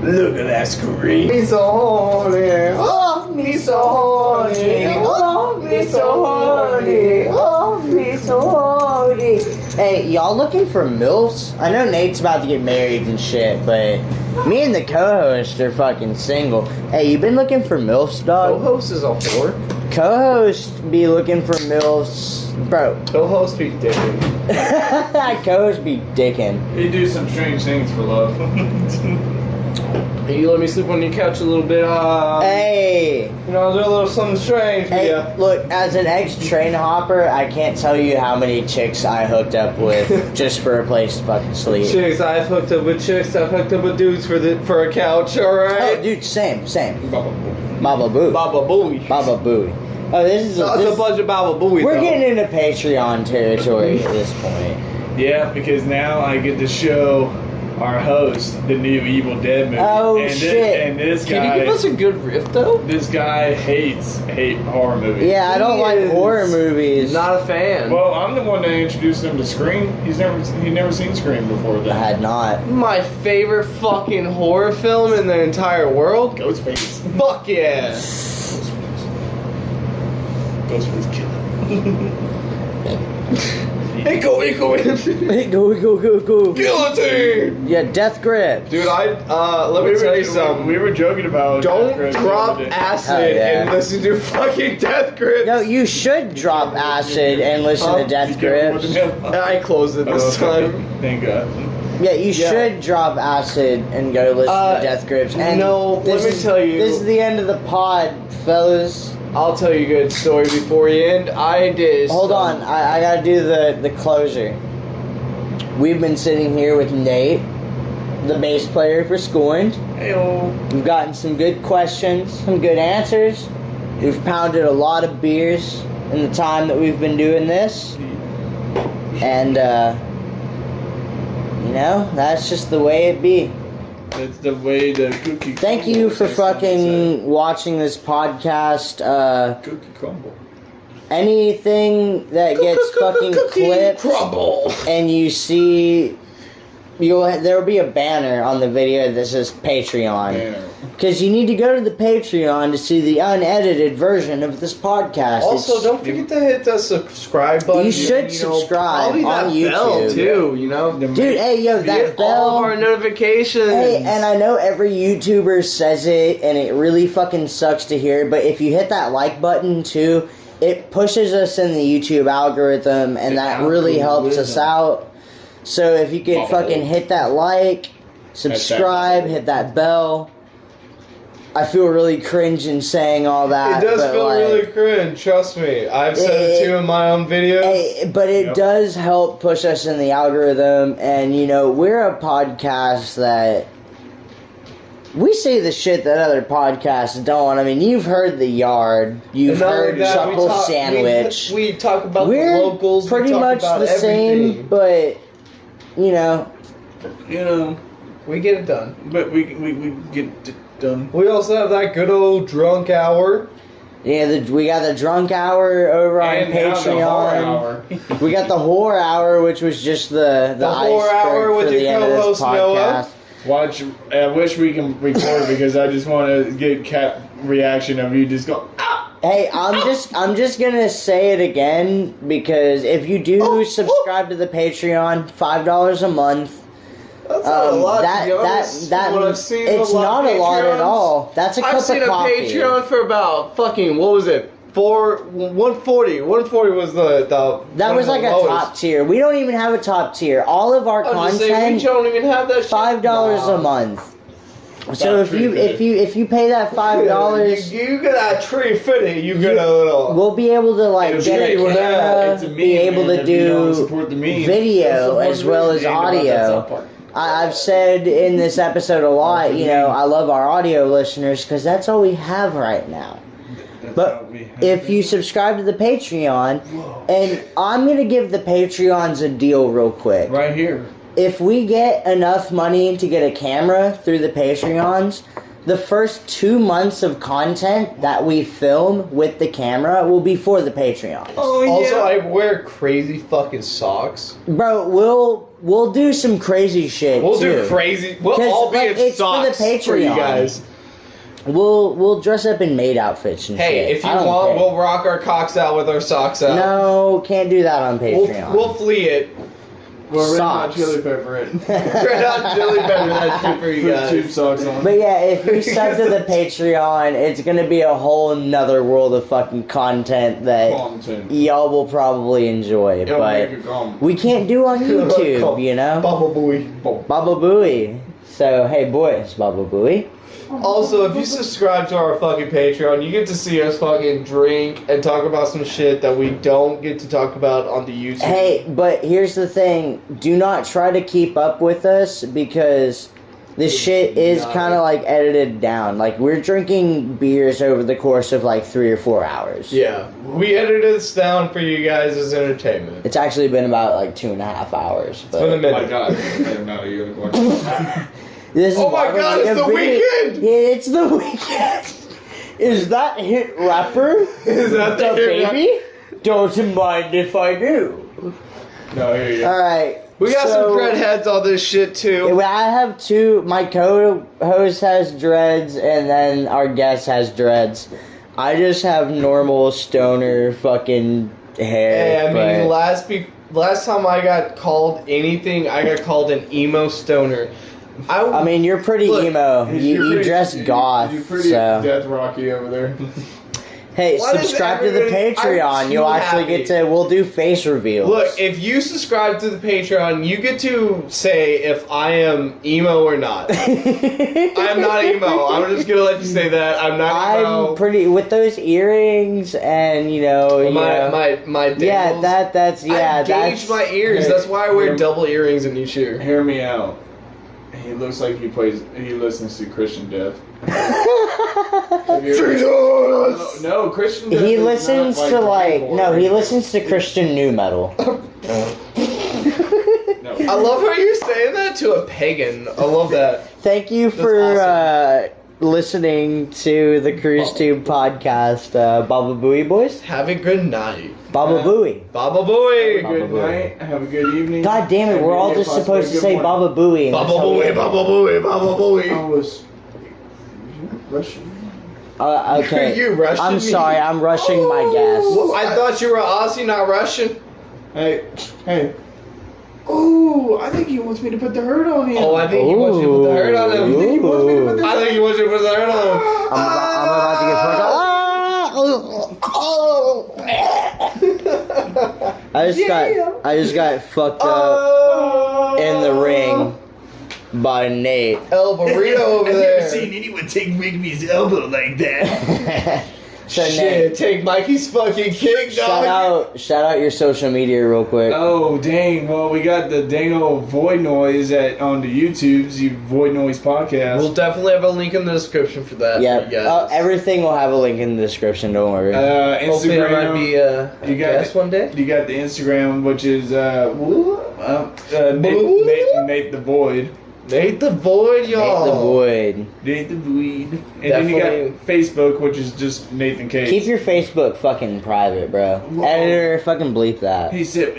Look at that screen. Me so horny. Oh, me so horny. Oh, me so horny. Oh, me so horny. Hey, y'all looking for MILFs? I know Nate's about to get married and shit, but me and the co-host are fucking single. Hey, you been looking for MILFs, dog? Co-host is a whore. Co-host be looking for MILFs. Bro. Co-host be dicking. Co-host be dicking. They do some strange things for love. You let me sleep on your couch a little bit. Hey, You know, do a little something strange for hey, you. look, as an ex-train hopper, I can't tell you how many chicks I hooked up with just for a place to fucking sleep. Chicks, I've hooked up with chicks. I've hooked up with dudes for a couch. All Oh, right. dude, same. Baba. Baba Boo. Baba Booey. Baba Booey. Oh, this is It's a bunch of Baba Booey. we're though. getting into Patreon territory at this point. Yeah, because now I get to show our host the new Evil Dead movie. Oh, and shit. And this Can guy, you give us a good riff though? this guy hates horror movies. Yeah, I don't He like is horror movies. Not a fan. Well, I'm the one that introduced him to Scream. He'd never seen Scream before I then. had not. My favorite fucking horror film in the entire world. Ghostface. Fuck yeah. Ghostface killer. Hey, go. Go. Guillotine. Yeah, death grip. Dude, let me tell you something. We were joking about Don't Death Grip the drop other day. acid Oh, yeah. and listen to fucking Death Grips. No, you should drop acid and listen to death Be careful with grips. the mail. I closed it this time. Thank God. Yeah, you should drop acid and go listen to death grips. And no, let me tell you. This is the end of the pod, fellas. I'll tell you a good story before you end. I did. Hold on, I gotta do the closer. We've been sitting here with Nate, the bass player for Scorned. Hey-o. We've gotten some good questions, some good answers. We've pounded a lot of beers in the time that we've been doing this. And, you know, that's just the way it be. That's the way the cookie Thank crumbles, you for as someone fucking watching this podcast. said. Cookie crumble. Anything that gets fucking clipped Crumble. and you see, there will be a banner on the video that says Patreon. Banner. Because you need to go to the Patreon to see the unedited version of this podcast. Also, It's- don't forget to hit the subscribe button. You should subscribe probably on that bell YouTube. too. You know, Dude, hey, yo, that get all bell. of our notifications. Hey, and I know every YouTuber says it, and it really fucking sucks to hear, but if you hit that like button too, it pushes us in the YouTube algorithm, and that really helps us out. So if you could fucking hit that like, subscribe, hit that bell. I feel really cringe in saying all that. It does but feel like, really cringe, trust me. I've said it too in my own videos. Hey, but it Yep. does help push us in the algorithm, and you know, we're a podcast that we say the shit that other podcasts don't. I mean, you've heard The Yard, you've And not only heard that, we Chuckle talk- Sandwich. We talk about We're the locals. we pretty talk much about the same, everything. but you know, You know, We get it done. but we get it done. We also have that good old drunk hour. yeah, we got the drunk hour over on And now the horror Patreon. hour. We got the horror hour, which was just the horror iceberg hour with for your the end of this co-host, Noah. podcast. Watch. I wish we can record because I just want to get cat reaction of you just go. Ah! Hey, I'm just gonna say it again because if you do subscribe to the Patreon, $5 a month. That's not a lot. that to be honest, that from what I've seen it's of a lot not of a lot at Patreons. all. That's a cup I've seen of a coffee. Patreon for about fucking, what was it? 140. 140 was the That one was of like the a lowest. top tier. We don't even have a top tier. All of our I'm just saying, we content, don't even have that shit. $5 Nah. a month. So That's if you pay that $5, you get that tree fitty, you get a little. we'll be able to like It'll get a be- camera, it's a meme, be able man, to if you don't do support the meme. video Don't as support well the as meme about that audio. South Park. I've said in this episode a lot, you know, I love our audio listeners because that's all we have right now. That's But how we have if it. you subscribe to the Patreon, and I'm going to give the Patreons a deal real quick. right here. If we get enough money to get a camera through the Patreons, the first 2 months of content that we film with the camera will be for the Patreons. Oh Also, I wear crazy fucking socks. Bro, we'll do some crazy shit We'll too. do crazy. We'll 'Cause, all be like, in it's for the socks for you Patreon. guys. We'll dress up in maid outfits and Hey, shit. if you I don't want, care. we'll rock our cocks out with our socks out. No, can't do that on Patreon. We'll flee it. We're Red Hot Socks. Chili Pepper it. Red Hot Chili Pepper, that shit for you Put guys. tube socks on. But yeah, if you sub to the Patreon, it's gonna be a whole nother world of fucking content that Content. y'all will probably enjoy. It'll But make it come. we can't do on YouTube, you know? Bubble Boy. Baba Booey. So, hey boys, Baba Booey. Also, if you subscribe to our fucking Patreon, you get to see us fucking drink and talk about some shit that we don't get to talk about on the YouTube. Hey, but here's the thing. Do not try to keep up with us because this shit is kind of like edited down. Like, we're drinking beers over the course of like 3 or 4 hours. Yeah, we edited this down for you guys as entertainment. It's actually been about like 2.5 hours. But For the Oh my minute. god. I'm not a unicorn. this is Oh my why we god, like it's a the video- weekend! Yeah, it's the weekend. Is that hit rapper? Is that The the baby? Don't mind if I do. No, here you go. Alright. We got so, some dreadheads on this shit too. I have two. My co-host has dreads, and then our guest has dreads. I just have normal stoner fucking hair. Hey, I mean, but- last time I got called anything, I got called an emo stoner. I mean, you're pretty Look, emo. You dress goth, You're pretty so. Death Rocky over there. Hey, Why does subscribe to the everybody- Patreon. I'm You'll too actually happy. get to. We'll do face reveals. Look, if you subscribe to the Patreon, you get to say if I am emo or not. I'm not emo. I'm just gonna let you say that. I'm not emo. I'm pretty with those earrings, and you know, my yeah, dangles. that's I that's gauge my ears. That's why I wear double earrings in each ear. Hear me out. He looks like he listens to Christian Death. No, Christian Death. He is listens not to like grindcore. no, he listens to Christian new metal. No. I love how you're saying that to a pagan. I love that. Thank you for listening to the Cruztube podcast, Baba Booey boys. Have a good night. Baba Booey. Baba Booey. Have a good night. Have a good evening. God damn it, Have we're a all good just day, supposed to good say morning. Baba Booey. and Baba that's how we Booey. end it. Baba Booey. Baba I Booey. was Russian. Okay. You Russian I'm me? sorry, I'm rushing my Well, guest. I thought you were Aussie, not Russian. Hey. Oh, I think he wants me to put the hurt on him. Oh, I think he wants you to put the hurt on him. You think he wants me to put the I think he wants you to put the hurt on him. I'm about to get fucked up. I just got fucked up in the ring by Nate. El Burrito over there. anyone take Rigby's elbow like that. So Shit, Nate, take Mikey's fucking kick, dog. shout out your social media real quick. Oh dang! Well, we got the dang old Void Noise on the YouTubes. You Void Noise podcast. We'll definitely have a link in the description for that. Yeah, for you guys. everything will have a link in the description. Don't worry. Hopefully I might be a You got guest one day. You got the Instagram, which is Nate the Void. Nate the Void, y'all. Nate the Void. Nate the Void. And then you got Facebook, which is just Nathan Case. Keep your Facebook fucking private, bro. Whoa. Editor, fucking bleep that. He said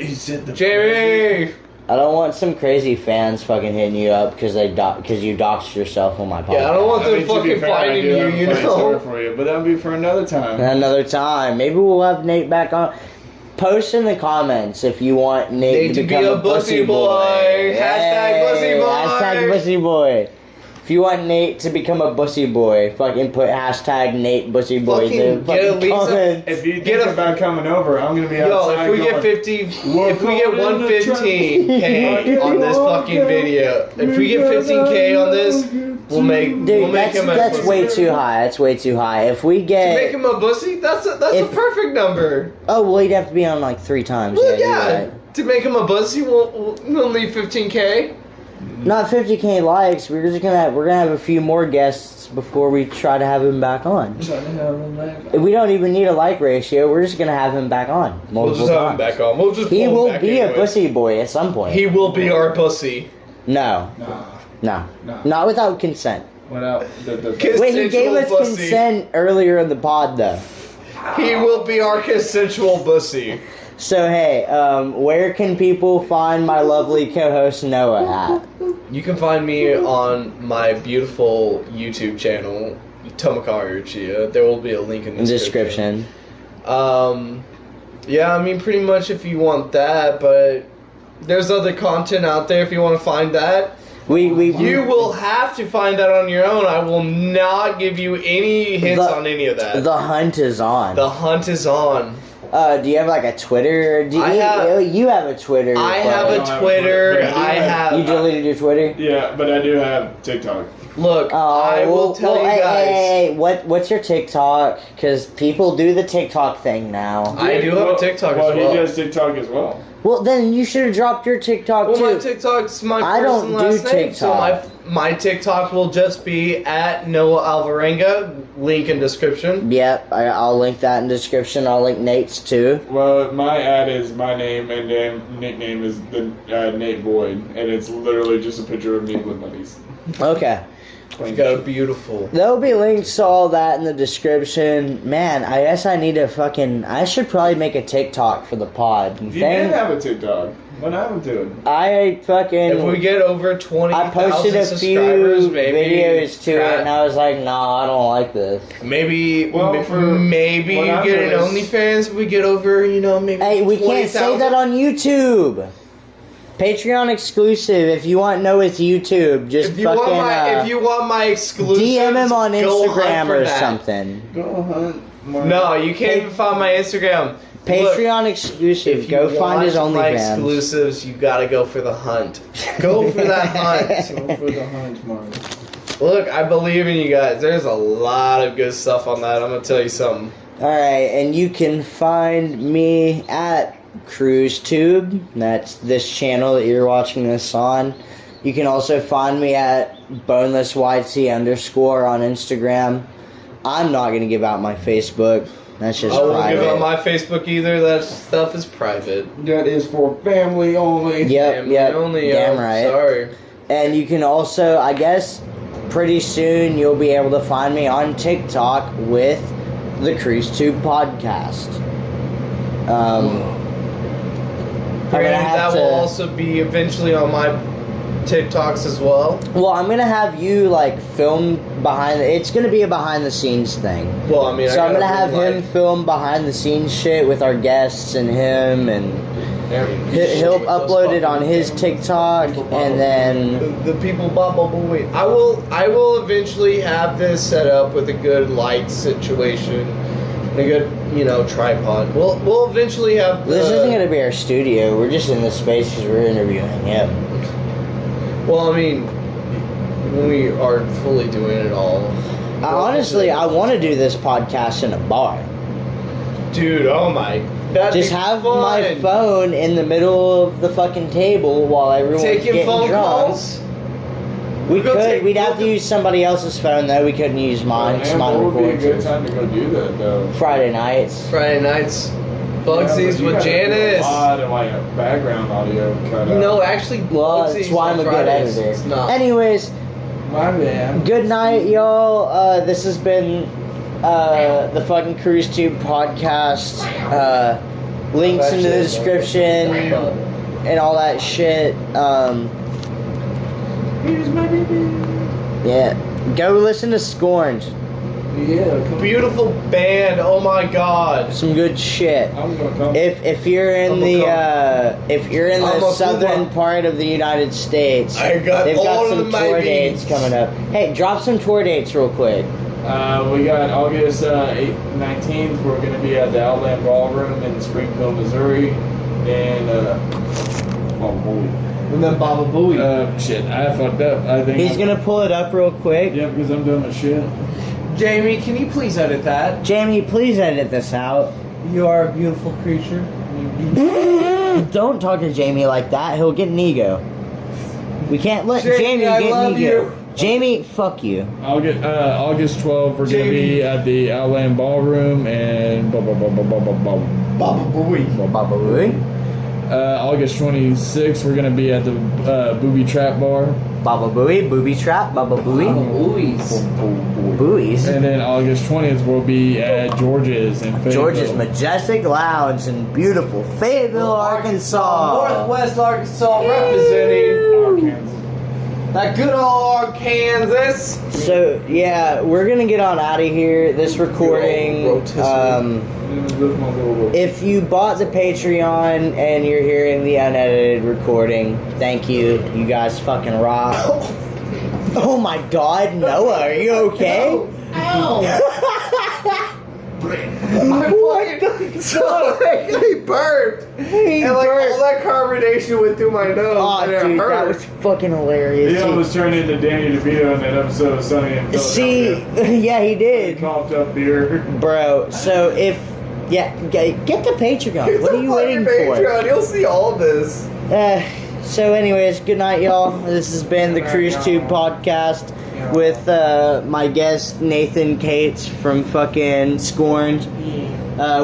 the Jamie. I don't want some crazy fans fucking hitting you up because you doxed yourself on my podcast. Yeah, I don't want them to be fucking fair, I fighting do have you, a you funny story know. for you, but that'll be for another time. Another time. Maybe we'll have Nate back on. Post in the comments if you want Nate to become be a a bussy bussy boy. boy. Hashtag bussy boy. Hashtag bussy boy. If you want Nate to become a bussy boy, fucking put hashtag Nate bussy boy Fucking in the get a fucking Lisa- comments. If you Get think a- about coming over, I'm gonna be Yo, outside. if we get going, 50, if we get We're going in the 115K on this fucking video, if we get 15K on this, we'll make Dude, him a that's pussy. way too high. That's way too high. If we To make get, him a bussy, that's a If- perfect number. oh well, he'd have to be on like 3 times. Well, you're yeah. right. To make him a bussy, we'll need 15K. Not 50K likes. We're gonna have a few more guests before we try to have him back on. We don't even need a like ratio. We're just gonna have him back on We'll multiple just have him times. back on. We'll just He pull him will back be a anyway. pussy boy at some point. He will be our pussy. No, Nah, not without consent. without the Kiss- Wait, he gave us Consensual pussy. consent earlier in the pod though. He will be our consensual pussy. So hey, where can people find my lovely co-host Noah at? You can find me on my beautiful YouTube channel, Tomokaru Uchiha. There will be a link in the Description. Yeah, I mean, pretty much if you want that, but there's other content out there if you want to find that. You will have to find that on your own. I will not give you any hints on any of that. The hunt is on. The hunt is on. Do you have like a Twitter? You have a Twitter. I have I a don't have Twitter. Twitter, but I do have- You deleted your Twitter? Yeah, but I do have TikTok. Look, I will tell you hey, guys. Hey, what's your TikTok? Because people do the TikTok thing now. I do have a TikTok as well. Well, he does TikTok as well. Well, then you should have dropped your TikTok Well, too. my TikTok's my I first don't and last do name, so TikTok. my TikTok will just be at Noah Alvarenga. Link in description. Yep, I'll link that in description. I'll link Nate's too. Well, my ad is my name, and then nickname is the Nate Boyd, and it's literally just a picture of me with money's. Okay. You got a beautiful. There'll be links to all that in the description. Man, I guess I need to I should probably make a TikTok for the pod. You did have a TikTok. What happened to it? If we get over 20,000 I posted a few subscribers, maybe videos to it, and I was like, nah, I don't like this. Maybe, Well, for maybe what you I'm get an doing is- OnlyFans if we get over, maybe. Hey, we can't say 20,000. that on YouTube. Patreon exclusive. If you want Noah's YouTube, just If you fucking want my exclusive, DM him on go hunt Instagram for or that. something. Go hunt. No, you can't even find my Instagram. Look, Patreon exclusive. if you Go find his want my OnlyFans. exclusives, you gotta go for the hunt. Go for that hunt. Go for the hunt, Mark. Look, I believe in you guys. There's a lot of good stuff on that. I'm gonna tell you something. Alright, and you can find me at Cruztube. That's this channel that you're watching this on. You can also find me at bonelessyt_ on Instagram. I'm not going to give out my Facebook. That's just I won't private. give out my Facebook either. That stuff is private. That is for family only. Yep, Family yep. only, Damn right. Sorry. And you can also, I guess, pretty soon you'll be able to find me on TikTok with the Cruztube podcast. That will also be eventually on my TikToks as well. Well, I'm gonna have you like film behind. It's gonna be a behind the scenes thing. Well, I mean, So I'm gonna have him film behind the scenes shit with our guests and him, and he'll upload it on his TikTok, and then the people boy. I will eventually have this set up with a good light situation, a good tripod. We'll eventually have. this isn't gonna be our studio. We're just in this space because we're interviewing him. Well, I mean, we are fully doing it all. Honestly, I want to do this podcast in a bar. Dude, oh my. That'd Just be have fun. my phone in the middle of the fucking table while everyone's Taking getting phone drunk. calls. We Go could. take- We'd have to use somebody else's phone though. We couldn't use mine. And Mine what would be a records. good time to go do that, though? Friday nights. Friday nights. Yeah, Bugsies but you with gotta do Janice. A lot of background audio cut out. No, actually, Well, Bugsies that's why I'm on a good Fridays. editor. It's not. Anyways, My man. good night, y'all. This has been the fucking Cruztube podcast. Links in the description and all that shit. Here's my baby. Yeah, go listen to Scorned. Yeah, come Beautiful band. Oh my god. Some good shit. I'm gonna come. If you're in I'm the I'm a southern Puma. part of the United States, I got they've got all some of my tour beats. dates coming up. Hey, drop some tour dates real quick. We got August 8th, 19th. We're gonna be at the Outland Ballroom in Springfield, Missouri. And oh boy. And then Baba Booey. Shit, I fucked up. I think He's gonna pull it up real quick. Yeah, because I'm doing my shit. Jamie, can you please edit that? Jamie, please edit this out. You are a beautiful creature. Don't talk to Jamie like that. He'll get an ego. We can't let Jamie, Jamie I get love an ego. you. Jamie, fuck you. August 12th, we're Jamie. gonna be at the Outland Ballroom and Baba Booey. Baba Booey. August 26th, we're gonna be at the Booby Trap Bar. Baba Booey. Booby trap. Baba Booey. Booey's. Booey's. And then August 20th, we'll be at George's in Fayetteville. George's Majestic Lounge in beautiful Fayetteville, Arkansas. Northwest Arkansas representing Arkansas. that good old Arkansas. So yeah, we're gonna get on out of here. This recording. If you bought the Patreon and you're hearing the unedited recording, thank you. You guys fucking rock. Oh my God, Noah, are you okay? What the So he burped. He And like burped. all that carbonation went through my nose Oh, and it dude, that hurt. was fucking hilarious. He almost turned into Danny DeVito in that episode of Sunny in See, Philadelphia. yeah, he He did, coughed up beer. bro. So if get the Patreon. It's What a are you fucking waiting for? Patreon. You'll see all this. So, anyways, good night, y'all. This has been the Cruztube podcast with my guest Nathan Cates from fucking Scorned,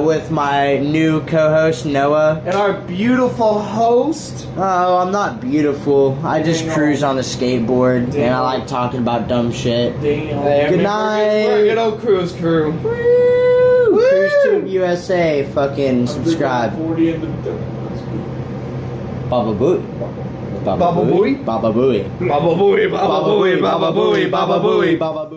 with my new co-host Noah. And our beautiful host. Oh, I'm not beautiful. I just cruise on a skateboard and I like talking about dumb shit. Hey, Good night. We're good old cruise crew. Woo! Cruztube USA. Fucking subscribe. 40 in the Baba Booey. Baba Booey? Baba Booey. Baba booey, baba booey, baba booey, baba booey. Baba Booey.